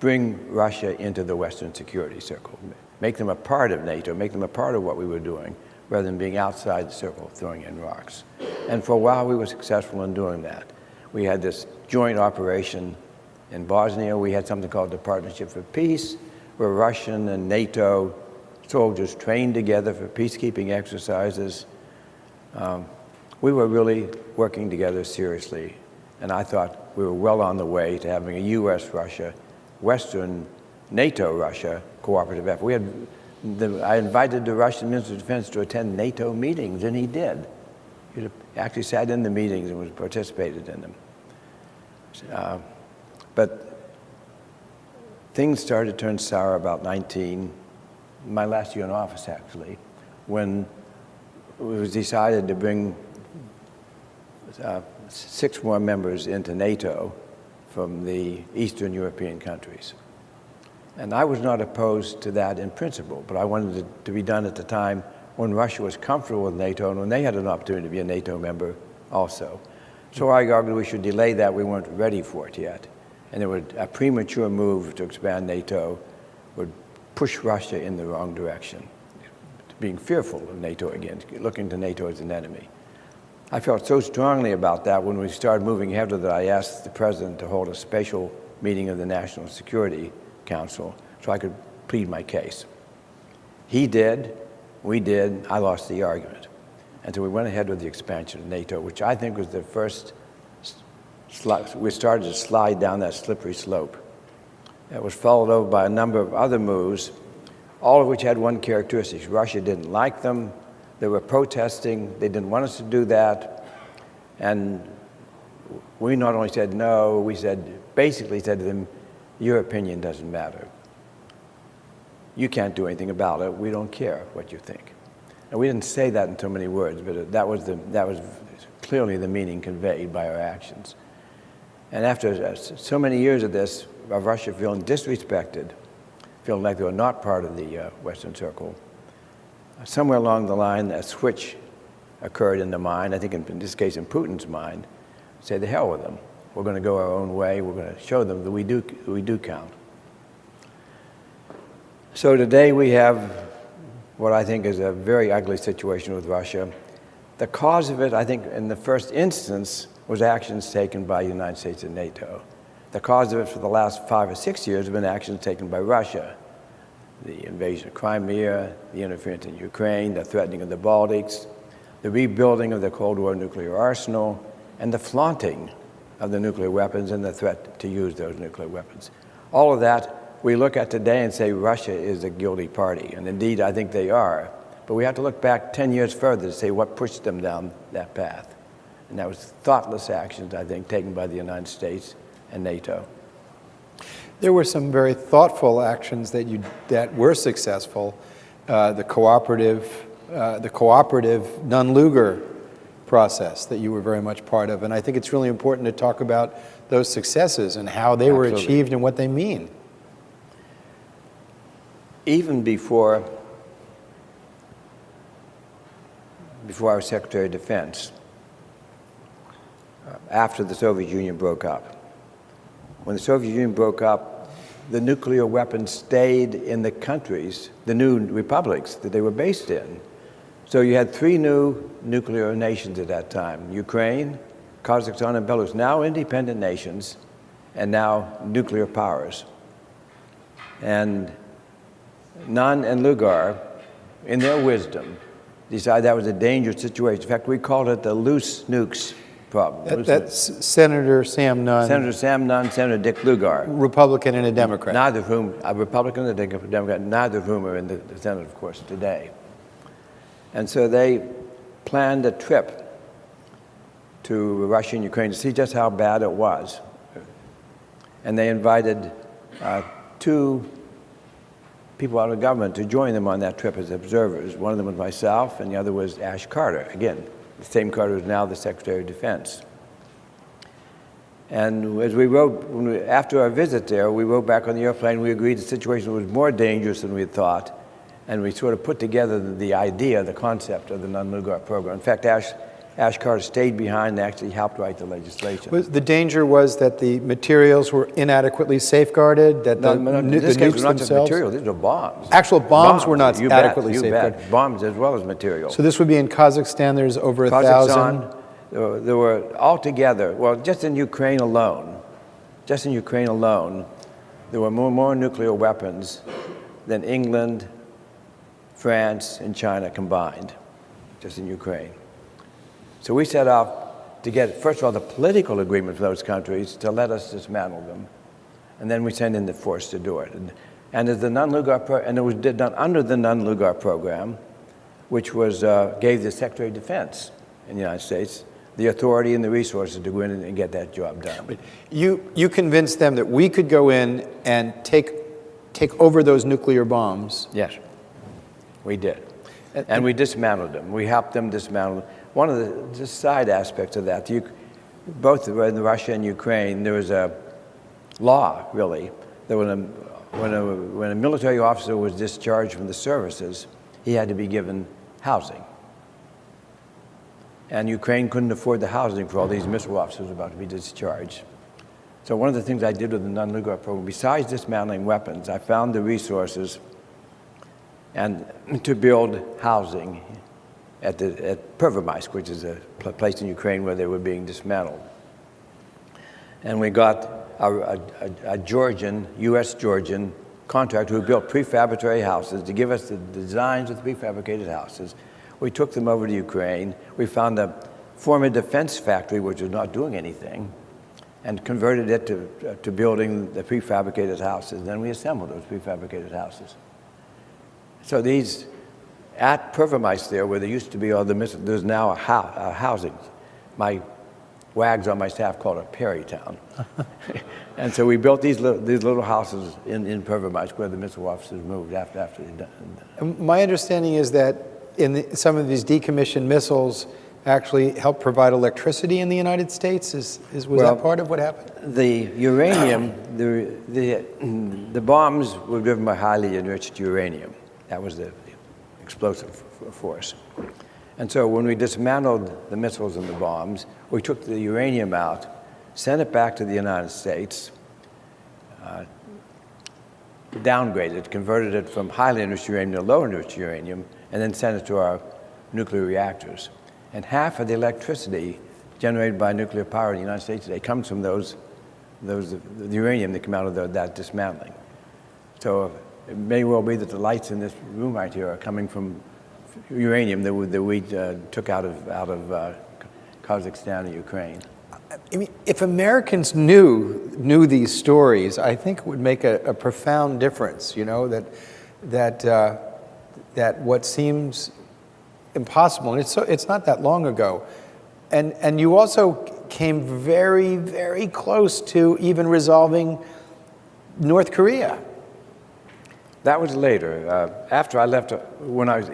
bring Russia into the Western security circle, make them a part of NATO, make them a part of what we were doing, rather than being outside the circle, throwing in rocks. And for a while, we were successful in doing that. We had this joint operation in Bosnia. We had something called the Partnership for Peace, where Russian and NATO soldiers trained together for peacekeeping exercises. We were really working together seriously, and I thought we were well on the way to having a U.S.-Russia, Western NATO-Russia cooperative effort. I invited the Russian Minister of Defense to attend NATO meetings, and he did. He actually sat in the meetings and participated in them. But things started to turn sour about 19, my last year in office actually, when it was decided to bring 6 more members into NATO from the Eastern European countries. And I was not opposed to that in principle, but I wanted it to be done at the time when Russia was comfortable with NATO and when they had an opportunity to be a NATO member also. So I argued we should delay that. We weren't ready for it yet. And a premature move to expand NATO would push Russia in the wrong direction, being fearful of NATO again, looking to NATO as an enemy. I felt so strongly about that when we started moving ahead with it, I asked the President to hold a special meeting of the National Security Council so I could plead my case. He did, we did, I lost the argument. And so we went ahead with the expansion of NATO, which I think was the first we started to slide down that slippery slope. It was followed over by a number of other moves, all of which had one characteristic. Russia didn't like them. They were protesting. They didn't want us to do that. And we not only said no, we basically said to them, your opinion doesn't matter. You can't do anything about it. We don't care what you think. And we didn't say that in so many words, but that was clearly the meaning conveyed by our actions. And after so many years of this, of Russia feeling disrespected, feeling like they were not part of the Western Circle, somewhere along the line, a switch occurred in the mind, I think in this case in Putin's mind, say, the hell with them. We're going to go our own way. We're going to show them that we do count. So today we have what I think is a very ugly situation with Russia. The cause of it, I think, in the first instance, was actions taken by the United States and NATO. The cause of it for the last 5 or 6 years have been actions taken by Russia. The invasion of Crimea, the interference in Ukraine, the threatening of the Baltics, the rebuilding of the Cold War nuclear arsenal, and the flaunting of the nuclear weapons and the threat to use those nuclear weapons. All of that we look at today and say Russia is a guilty party, and indeed I think they are. But we have to look back 10 years further to say what pushed them down that path. And that was thoughtless actions, I think, taken by the United States and NATO.
There were some very thoughtful actions that were successful. The cooperative Nunn-Lugar process that you were very much part of. And I think it's really important to talk about those successes and how they were achieved and what they mean.
Even before I was Secretary of Defense, after the Soviet Union broke up. When the Soviet Union broke up, the nuclear weapons stayed in the countries, the new republics that they were based in. So you had 3 new nuclear nations at that time: Ukraine, Kazakhstan, and Belarus, now independent nations, and now nuclear powers. And Nunn and Lugar, in their wisdom, decided that was a dangerous situation. In fact, we called it the loose nukes problem.
That's Senator Sam Nunn.
Senator Sam Nunn, Senator Dick Lugar.
Republican and a Democrat.
Neither of whom, a Republican and a Democrat, neither of whom are in the Senate, of course, today. And so they planned a trip to Russia and Ukraine to see just how bad it was. And they invited 2 people out of government to join them on that trip as observers. One of them was myself, and the other was Ash Carter. Again, the same Carter who is now the Secretary of Defense. And as we wrote, after our visit there, we wrote back on the airplane, we agreed the situation was more dangerous than we had thought, and we sort of put together the idea, the concept of the Nunn-Lugar program. In fact, Ash Ash Carter stayed behind and actually helped write the legislation.
The danger was that the materials were inadequately safeguarded, that the
in this case,
nukes
not just
themselves...
material, these are bombs.
Actual bombs were not
you
adequately
bet,
safeguarded.
Bet. Bombs as well as material.
So this would be in Kazakhstan, there's over 1,000...
Kazakhstan, there were altogether, well, just in Ukraine alone, there were more nuclear weapons than England, France, and China combined, just in Ukraine. So we set out to get, first of all, the political agreement for those countries to let us dismantle them, and then we sent in the force to do it. And as the non-Lugar and it was done under the non-Lugar program, which was gave the Secretary of Defense in the United States the authority and the resources to go in and get that job done.
But you convinced them that we could go in and take over those nuclear bombs.
Yes, we did. And we dismantled them. We helped them dismantle them. One of the side aspects of that, both in Russia and Ukraine, there was a law, really, that when a military officer was discharged from the services, he had to be given housing. And Ukraine couldn't afford the housing for all these missile officers about to be discharged. So one of the things I did with the non-Lugar program, besides dismantling weapons, I found the resources and to build housing at Pervomaisk, which is a place in Ukraine where they were being dismantled. And we got a Georgian, U.S.-Georgian contractor who built prefabricated houses to give us the designs of the prefabricated houses. We took them over to Ukraine. We found a former defense factory which was not doing anything and converted it to building the prefabricated houses. Then we assembled those prefabricated houses. So these, at Pervomaisk there, where there used to be all the missiles, there's now a housing. My wags on my staff called it Perry Town. And so we built these little houses in Pervomaisk where the missile officers moved after they'd done.
My understanding is that some of these decommissioned missiles actually helped provide electricity in the United States. Was that part of what happened?
The uranium, the bombs were driven by highly enriched uranium. That was the explosive force. And so when we dismantled the missiles and the bombs, we took the uranium out, sent it back to the United States, downgraded it, converted it from highly enriched uranium to low enriched uranium, and then sent it to our nuclear reactors. And half of the electricity generated by nuclear power in the United States today comes from the uranium that come out of that dismantling. So it may well be that the lights in this room right here are coming from uranium that we took out of Kazakhstan and Ukraine.
I mean, if Americans knew these stories, I think it would make a profound difference. You know, that what seems impossible, and it's not that long ago, and you also came very, very close to even resolving North Korea.
That was later. After I left, when I was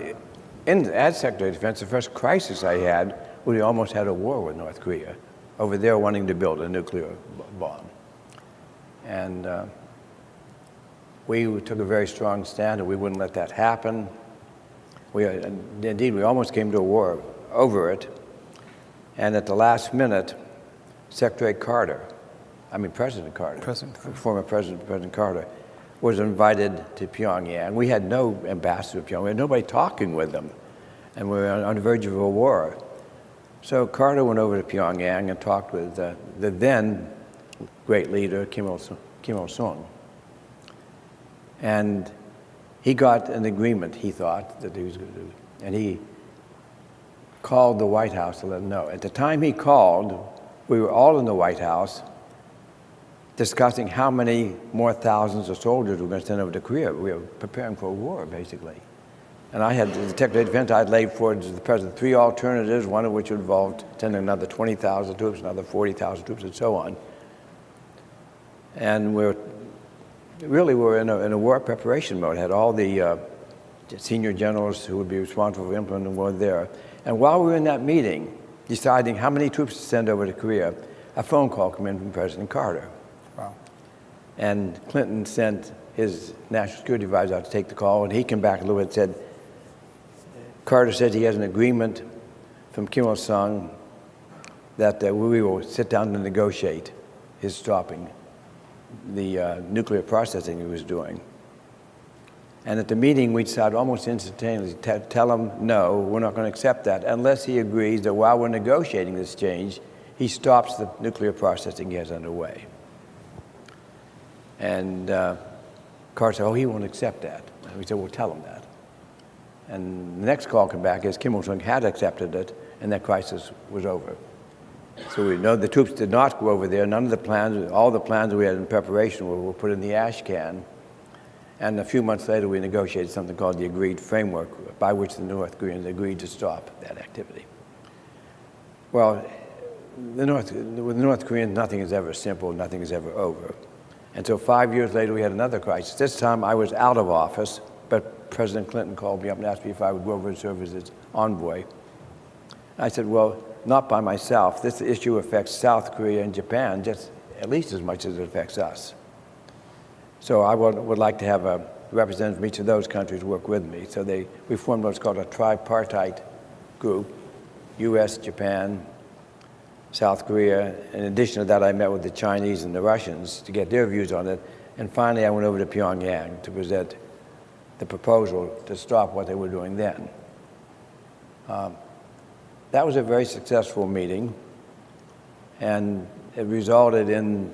as Secretary of Defense, the first crisis I had, we almost had a war with North Korea over there wanting to build a nuclear bomb. And we took a very strong stand and we wouldn't let that happen. Indeed, we almost came to a war over it. And at the last minute, President Carter, former President Carter, was invited to Pyongyang. We had no ambassador to Pyongyang. We had nobody talking with them. And we were on the verge of a war. So Carter went over to Pyongyang and talked with the then great leader, Kim Il-sung. And he got an agreement, he thought, that he was going to do. And he called the White House to let them know. At the time he called, we were all in the White House discussing how many more thousands of soldiers we were going to send over to Korea. We were preparing for a war, basically. And I had, the Secretary of Defense, I'd laid forward to the President 3 alternatives, one of which involved sending another 20,000 troops, another 40,000 troops, and so on. And we're in a war preparation mode. Had all the senior generals who would be responsible for implementing the war there. And while we were in that meeting, deciding how many troops to send over to Korea, a phone call came in from President Carter.
Wow.
And Clinton sent his national security advisor out to take the call, and he came back a little bit and said, Carter said he has an agreement from Kim Il-sung that we will sit down and negotiate his stopping the nuclear processing he was doing. And at the meeting, we decided almost instantaneously, tell him, no, we're not going to accept that unless he agrees that while we're negotiating this change, he stops the nuclear processing he has underway. And Carter said, oh, he won't accept that. And we said, well, tell him that. And the next call came back is Kim Il-sung had accepted it, and that crisis was over. So we know the troops did not go over there. None of the plans, all the plans we had in preparation were put in the ash can. And a few months later, we negotiated something called the Agreed Framework, by which the North Koreans agreed to stop that activity. Well, with the North Koreans, nothing is ever simple, nothing is ever over. And so 5 years later, we had another crisis. This time, I was out of office, but President Clinton called me up and asked me if I would go over and serve as his envoy. I said, well, not by myself. This issue affects South Korea and Japan just at least as much as it affects us. So I would like to have a representative from each of those countries work with me. So we formed what's called a tripartite group, US, Japan, South Korea. In addition to that, I met with the Chinese and the Russians to get their views on it. And finally, I went over to Pyongyang to present the proposal to stop what they were doing then. That was a very successful meeting, and it resulted in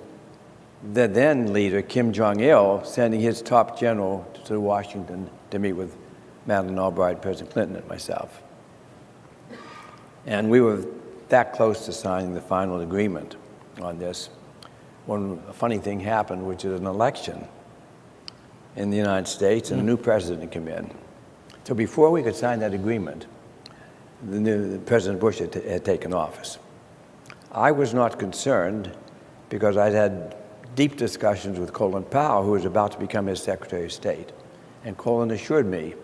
the then leader, Kim Jong-il, sending his top general to Washington to meet with Madeleine Albright, President Clinton, and myself. And we were that close to signing the final agreement on this when a funny thing happened, which is an election in the United States, and a new president came in. So before we could sign that agreement, President Bush had taken office. I was not concerned because I'd had deep discussions with Colin Powell, who was about to become his Secretary of State. And Colin assured me,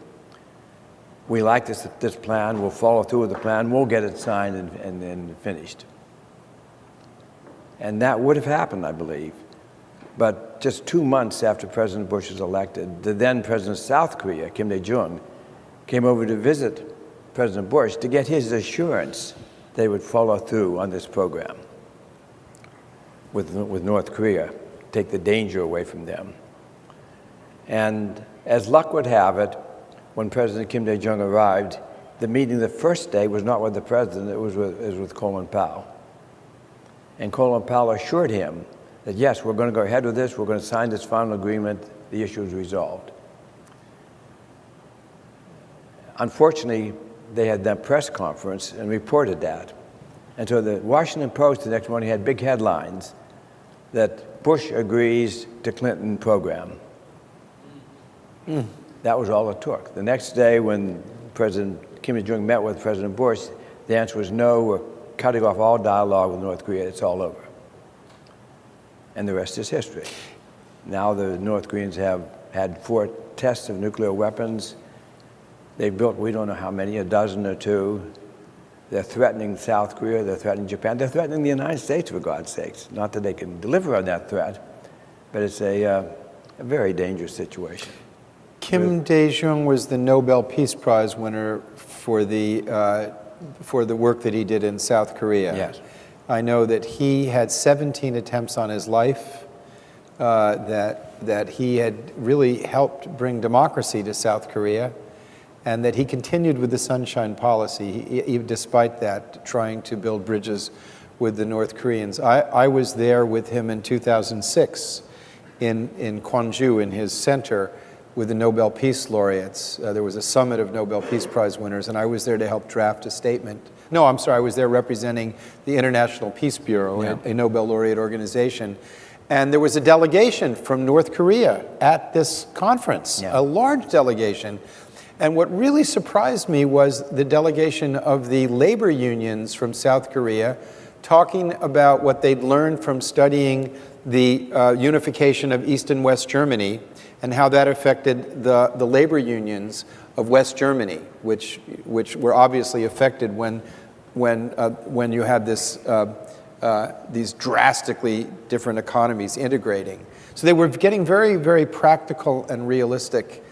we like this plan, we'll follow through with the plan, we'll get it signed and finished. And that would have happened, I believe. But just 2 months after President Bush was elected, the then President of South Korea, Kim Dae-jung, came over to visit President Bush to get his assurance they would follow through on this program with North Korea, take the danger away from them. And as luck would have it, when President Kim Dae-jung arrived, the meeting the first day was not with the president, it was with Colin Powell. And Colin Powell assured him that, yes, we're going to go ahead with this, we're going to sign this final agreement, the issue is resolved. Unfortunately, they had that press conference and reported that. And so the Washington Post the next morning had big headlines that Bush agrees to Clinton program. That was all it took. The next day when President Kim Il-jung met with President Bush, the answer was no, we're cutting off all dialogue with North Korea, it's all over. And the rest is history. Now the North Koreans have had 4 tests of nuclear weapons. They've built, we don't know how many, a dozen or 2. They're threatening South Korea, they're threatening Japan, they're threatening the United States, for God's sakes. Not that they can deliver on that threat, but it's a very dangerous situation.
Kim Dae-jung was the Nobel Peace Prize winner for the work that he did in South Korea.
Yes.
I know that he had 17 attempts on his life, that he had really helped bring democracy to South Korea, and that he continued with the Sunshine Policy, despite that, trying to build bridges with the North Koreans. I was there with him in 2006 in Gwangju, in his center, with the Nobel Peace Laureates. There was a summit of Nobel Peace Prize winners, and I was there to help draft a statement. No, I'm sorry, I was there representing the International Peace Bureau, a Nobel laureate organization. And there was a delegation from North Korea at this conference, a large delegation. And what really surprised me was the delegation of the labor unions from South Korea talking about what they'd learned from studying the unification of East and West Germany and how that affected the labor unions of West Germany, which were obviously affected when you had these drastically different economies integrating. So they were getting very, very practical and realistic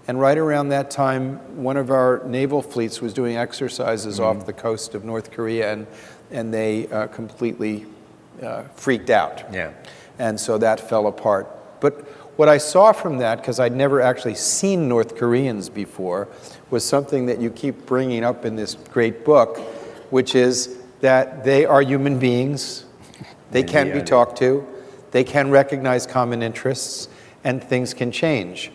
And right around that time, one of our naval fleets was doing exercises off the coast of North Korea, and they completely freaked out.
Yeah.
And so that fell apart. But what I saw from that, because I'd never actually seen North Koreans before, was something that you keep bringing up in this great book, which is that they are human beings, they can be talked to, they can recognize common interests, and things can change.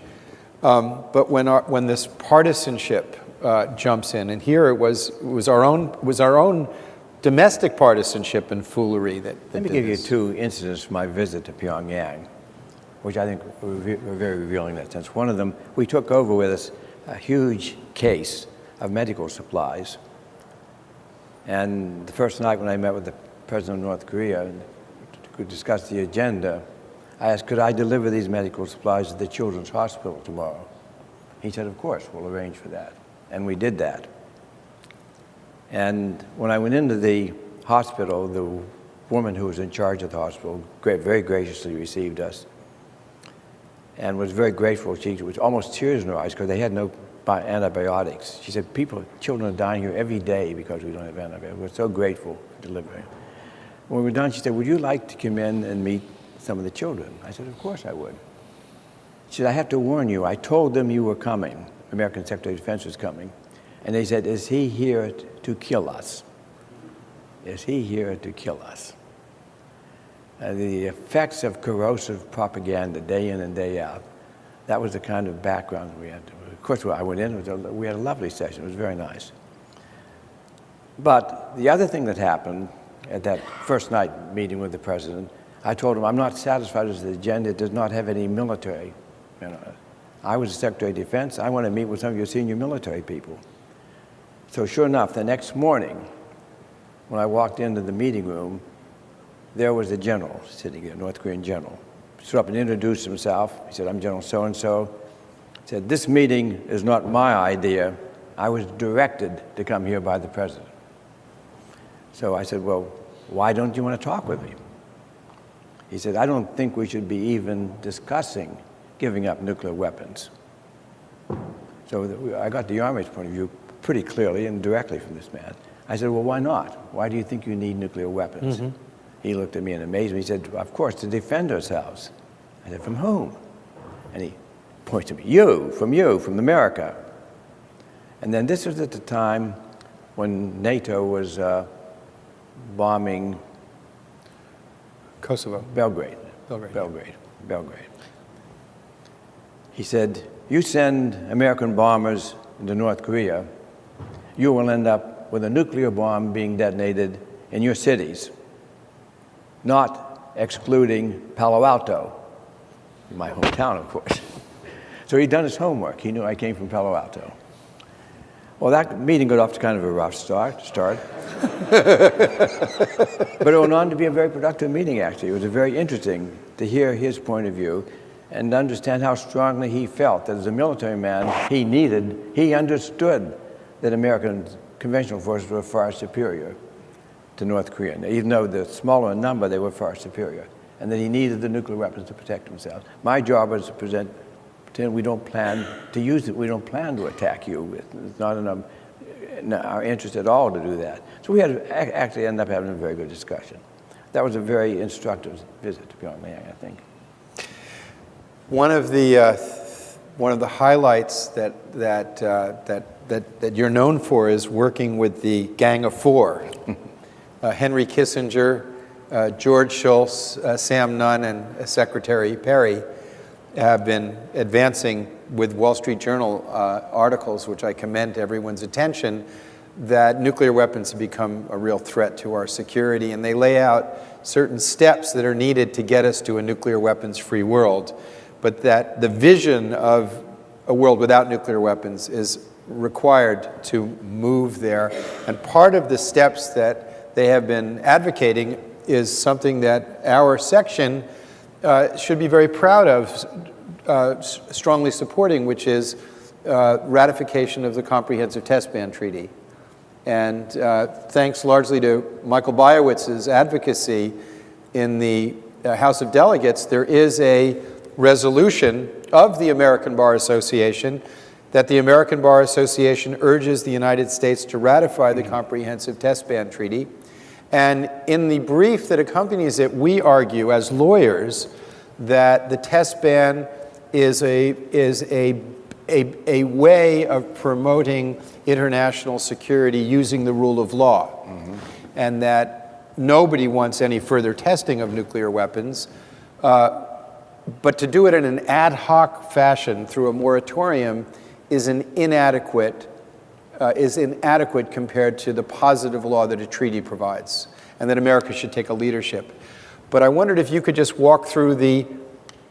But when this partisanship jumps in, and here it was our own domestic partisanship and foolery that
Let me
did
give you
this.
2 incidents from my visit to Pyongyang, which I think were very revealing in that sense. One of them, we took over with us a huge case of medical supplies. And the first night when I met with the president of North Korea to discuss the agenda, I asked, could I deliver these medical supplies to the Children's Hospital tomorrow? He said, of course, we'll arrange for that. And we did that. And when I went into the hospital, the woman who was in charge of the hospital very graciously received us and was very grateful. She was almost tears in her eyes because they had no antibiotics. She said, children are dying here every day because we don't have antibiotics. We're so grateful for delivering. When we were done, she said, would you like to come in and meet some of the children? I said, of course I would. She said, I have to warn you, I told them you were coming. The American Secretary of Defense was coming. And they said, is he here to kill us? Is he here to kill us? The effects of corrosive propaganda day in and day out, that was the kind of background we had. Of course, I went in, we had a lovely session. It was very nice. But the other thing that happened at that first night meeting with the president, I told him, I'm not satisfied with the agenda. It does not have any military. I was the Secretary of Defense. I want to meet with some of your senior military people. So sure enough, the next morning, when I walked into the meeting room, there was a general sitting there, a North Korean general. He stood up and introduced himself. He said, I'm General so-and-so. He said, this meeting is not my idea. I was directed to come here by the president. So I said, well, why don't you want to talk with me? He said, I don't think we should be even discussing giving up nuclear weapons. So I got the Army's point of view pretty clearly and directly from this man. I said, well, why not? Why do you think you need nuclear weapons? Mm-hmm. He looked at me in amazement. He said, of course, to defend ourselves. I said, from whom? And he pointed to me, from America. And then this was at the time when NATO was bombing
Kosovo.
Belgrade. He said, you send American bombers into North Korea, you will end up with a nuclear bomb being detonated in your cities, not excluding Palo Alto, my hometown, of course. So he'd done his homework. He knew I came from Palo Alto. Well, that meeting got off to kind of a rough start. But it went on to be a very productive meeting, actually. It was very interesting to hear his point of view and understand how strongly he felt that as a military man, he understood that American conventional forces were far superior to North Korea. Even though they're smaller in number, they were far superior, and that he needed the nuclear weapons to protect himself. My job was to pretend we don't plan to use it. We don't plan to attack you. It's not in our interest at all to do that. So we had actually ended up having a very good discussion. That was a very instructive visit to Pyongyang, I think.
One of the highlights that you're known for is working with the Gang of Four. Henry Kissinger, George Shultz, Sam Nunn, and Secretary Perry have been advancing with Wall Street Journal articles, which I commend to everyone's attention, that nuclear weapons have become a real threat to our security, and they lay out certain steps that are needed to get us to a nuclear weapons-free world, but that the vision of a world without nuclear weapons is required to move there. And part of the steps that they have been advocating is something that our section should be very proud of, strongly supporting, which is ratification of the Comprehensive Test Ban Treaty. And thanks largely to Michael Biowitz's advocacy in the House of Delegates, there is a resolution of the American Bar Association that the American Bar Association urges the United States to ratify the Comprehensive Test Ban Treaty. And in the brief that accompanies it, we argue as lawyers that the test ban is a way of promoting international security using the rule of law, and that nobody wants any further testing of nuclear weapons, but to do it in an ad hoc fashion through a moratorium is inadequate compared to the positive law that a treaty provides, and that America should take a leadership. But I wondered if you could just walk through the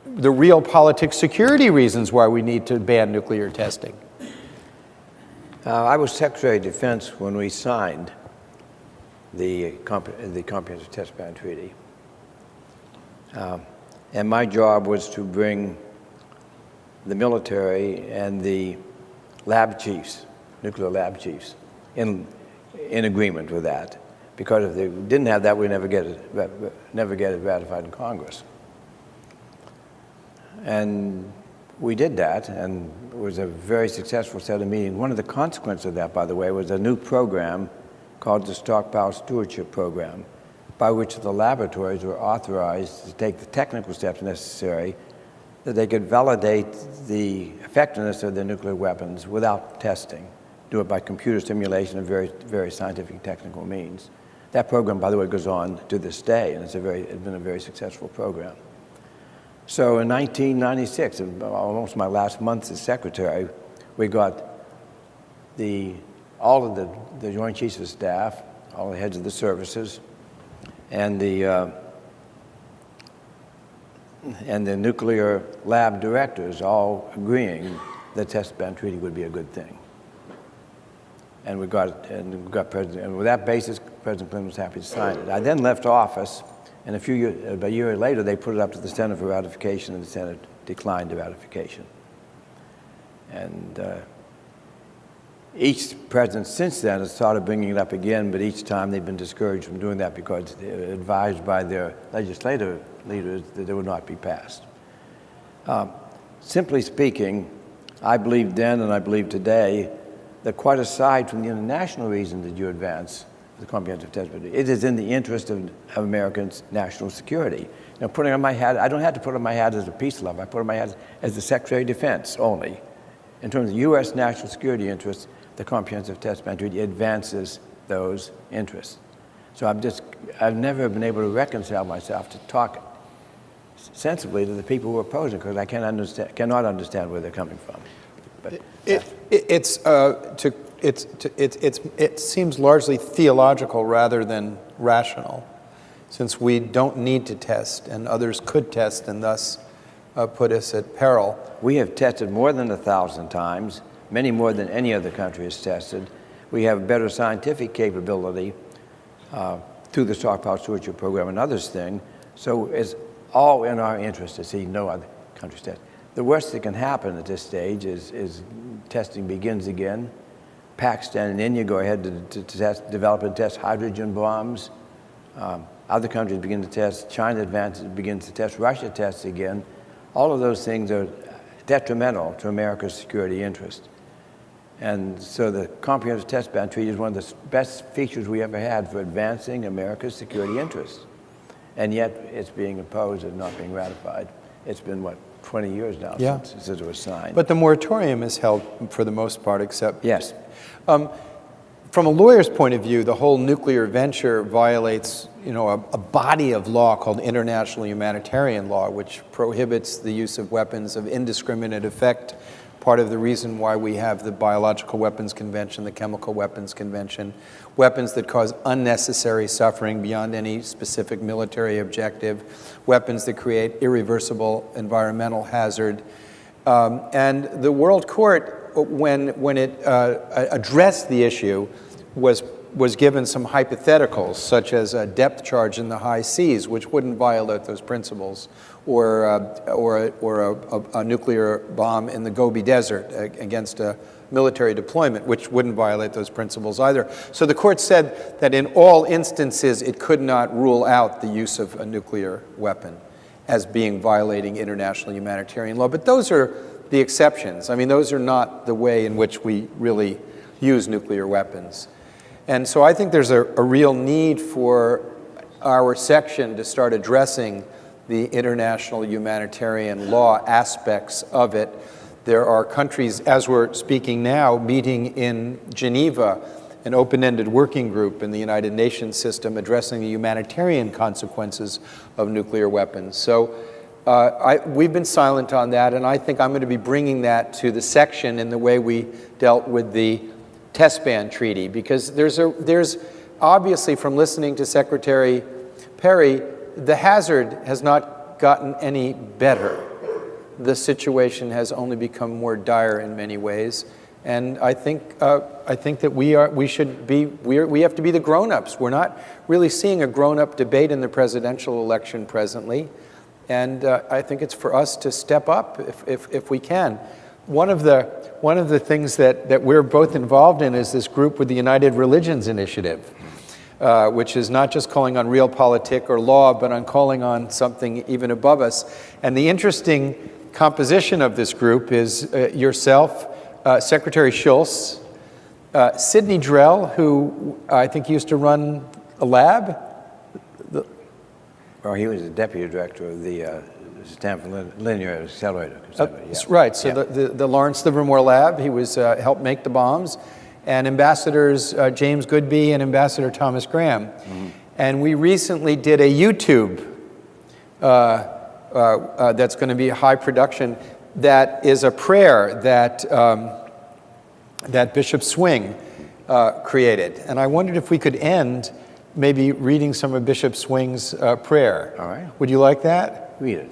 real politics security reasons why we need to ban nuclear testing.
I was Secretary of Defense when we signed the Comprehensive Test Ban Treaty. And my job was to bring the military and the lab chiefs, nuclear lab chiefs, in agreement with that. Because if they didn't have that, we'd never get it ratified in Congress. And we did that, and it was a very successful set of meetings. One of the consequences of that, by the way, was a new program called the Stockpile Stewardship Program, by which the laboratories were authorized to take the technical steps necessary that they could validate the effectiveness of their nuclear weapons without testing, do it by computer simulation and very scientific technical means. That program, by the way, goes on to this day, and it's been a very successful program. So in 1996, almost my last month as secretary, we got all of the Joint Chiefs of Staff, all the heads of the services, and the nuclear lab directors all agreeing the test ban treaty would be a good thing. And we got President, and with that basis, President Clinton was happy to sign it. I then left office, and about a year later, they put it up to the Senate for ratification, and the Senate declined the ratification. And each president since then has started bringing it up again, but each time they've been discouraged from doing that because they're advised by their legislative leaders that it would not be passed. Simply speaking, I believed then and I believe today that quite aside from the international reason that you advance the Comprehensive Test Ban, it is in the interest of Americans' national security. Now, putting on my hat, I don't have to put on my hat as a peace lover. I put on my hat as the Secretary of Defense only. In terms of U.S. national security interests, the Comprehensive Test Ban Treaty advances those interests. So I've never been able to reconcile myself to talk sensibly to the people who are opposing, because I cannot understand where they're coming from. But
it seems largely theological rather than rational, since we don't need to test, and others could test, and thus put us at peril.
We have tested more than 1,000 times, many more than any other country has tested. We have better scientific capability through the Stockpile Stewardship Program and others thing. So it's all in our interest to see no other countries test. The worst that can happen at this stage is testing begins again. Pakistan and India go ahead to develop and test hydrogen bombs. Other countries begin to test. China begins to test. Russia tests again. All of those things are detrimental to America's security interest. And so the Comprehensive Test Ban Treaty is one of the best features we ever had for advancing America's security interests. And yet it's being opposed and not being ratified. It's been, 20 years now since it was signed.
But the moratorium is held for the most part, except...
Yes.
From a lawyer's point of view, the whole nuclear venture violates, a body of law called international humanitarian law, which prohibits the use of weapons of indiscriminate effect. Part of the reason why we have the Biological Weapons Convention, the Chemical Weapons Convention, weapons that cause unnecessary suffering beyond any specific military objective, weapons that create irreversible environmental hazard. And the World Court, when it addressed the issue, was given some hypotheticals, such as a depth charge in the high seas, which wouldn't violate those principles, or a nuclear bomb in the Gobi Desert against a military deployment, which wouldn't violate those principles either. So the court said that in all instances, it could not rule out the use of a nuclear weapon as being violating international humanitarian law. But those are the exceptions. I mean, those are not the way in which we really use nuclear weapons. And so I think there's a real need for our section to start addressing the international humanitarian law aspects of it. There are countries, as we're speaking now, meeting in Geneva, an open-ended working group in the United Nations system addressing the humanitarian consequences of nuclear weapons. So we've been silent on that, and I think I'm going to be bringing that to the section in the way we dealt with the test ban treaty, because there's obviously, from listening to Secretary Perry, the hazard has not gotten any better. The situation has only become more dire in many ways, and I think that we have to be the grown-ups. We're not really seeing a grown-up debate in the presidential election presently, and I think it's for us to step up if we can. One of the things that we're both involved in is this group with the United Religions Initiative, which is not just calling on realpolitik or law, but on calling on something even above us. And the interesting composition of this group is yourself, Secretary Schultz, Sidney Drell, who I think used to run a lab.
Well, he was the deputy director of the Stanford Linear Accelerator.
Right, so the Lawrence Livermore Lab, he was helped make the bombs, and Ambassadors James Goodby and Ambassador Thomas Graham. Mm-hmm. And we recently did a YouTube that's going to be a high production, that is a prayer that, that Bishop Swing created. And I wondered if we could end maybe reading some of Bishop Swing's prayer.
All right.
Would you like that?
Read it.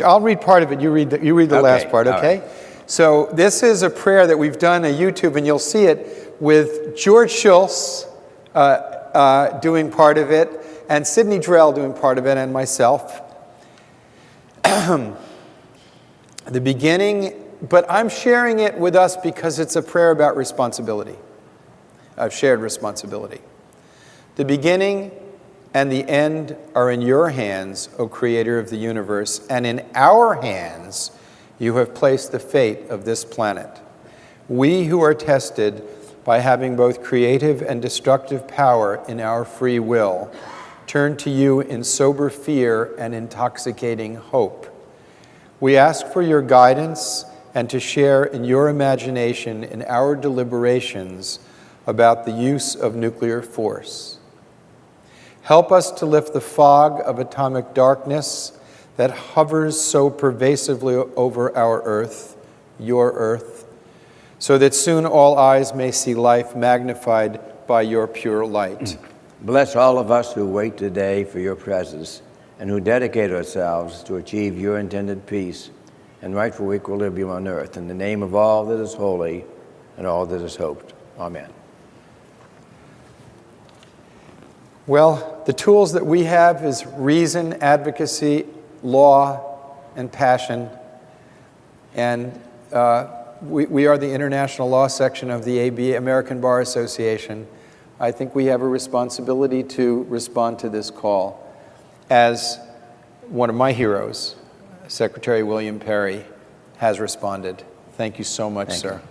I'll read part of it. You read the last part, okay?
Right.
So this is a prayer that we've done on YouTube, and you'll see it with George Schultz doing part of it, and Sidney Drell doing part of it, and myself. The beginning, but I'm sharing it with us because it's a prayer about responsibility. I've shared responsibility. The beginning and the end are in your hands, O Creator of the universe, and in our hands you have placed the fate of this planet. We who are tested by having both creative and destructive power in our free will turn to you in sober fear and intoxicating hope. We ask for your guidance and to share in your imagination in our deliberations about the use of nuclear force. Help us to lift the fog of atomic darkness that hovers so pervasively over our earth, your earth, so that soon all eyes may see life magnified by your pure light.
Bless all of us who wait today for your presence and who dedicate ourselves to achieve your intended peace and rightful equilibrium on earth, in the name of all that is holy and all that is hoped. Amen.
Well, the tools that we have is reason, advocacy, law, and passion. And we are the international law section of the AB, American Bar Association. I think we have a responsibility to respond to this call. As one of my heroes, Secretary William Perry, has responded. Thank you so much, sir.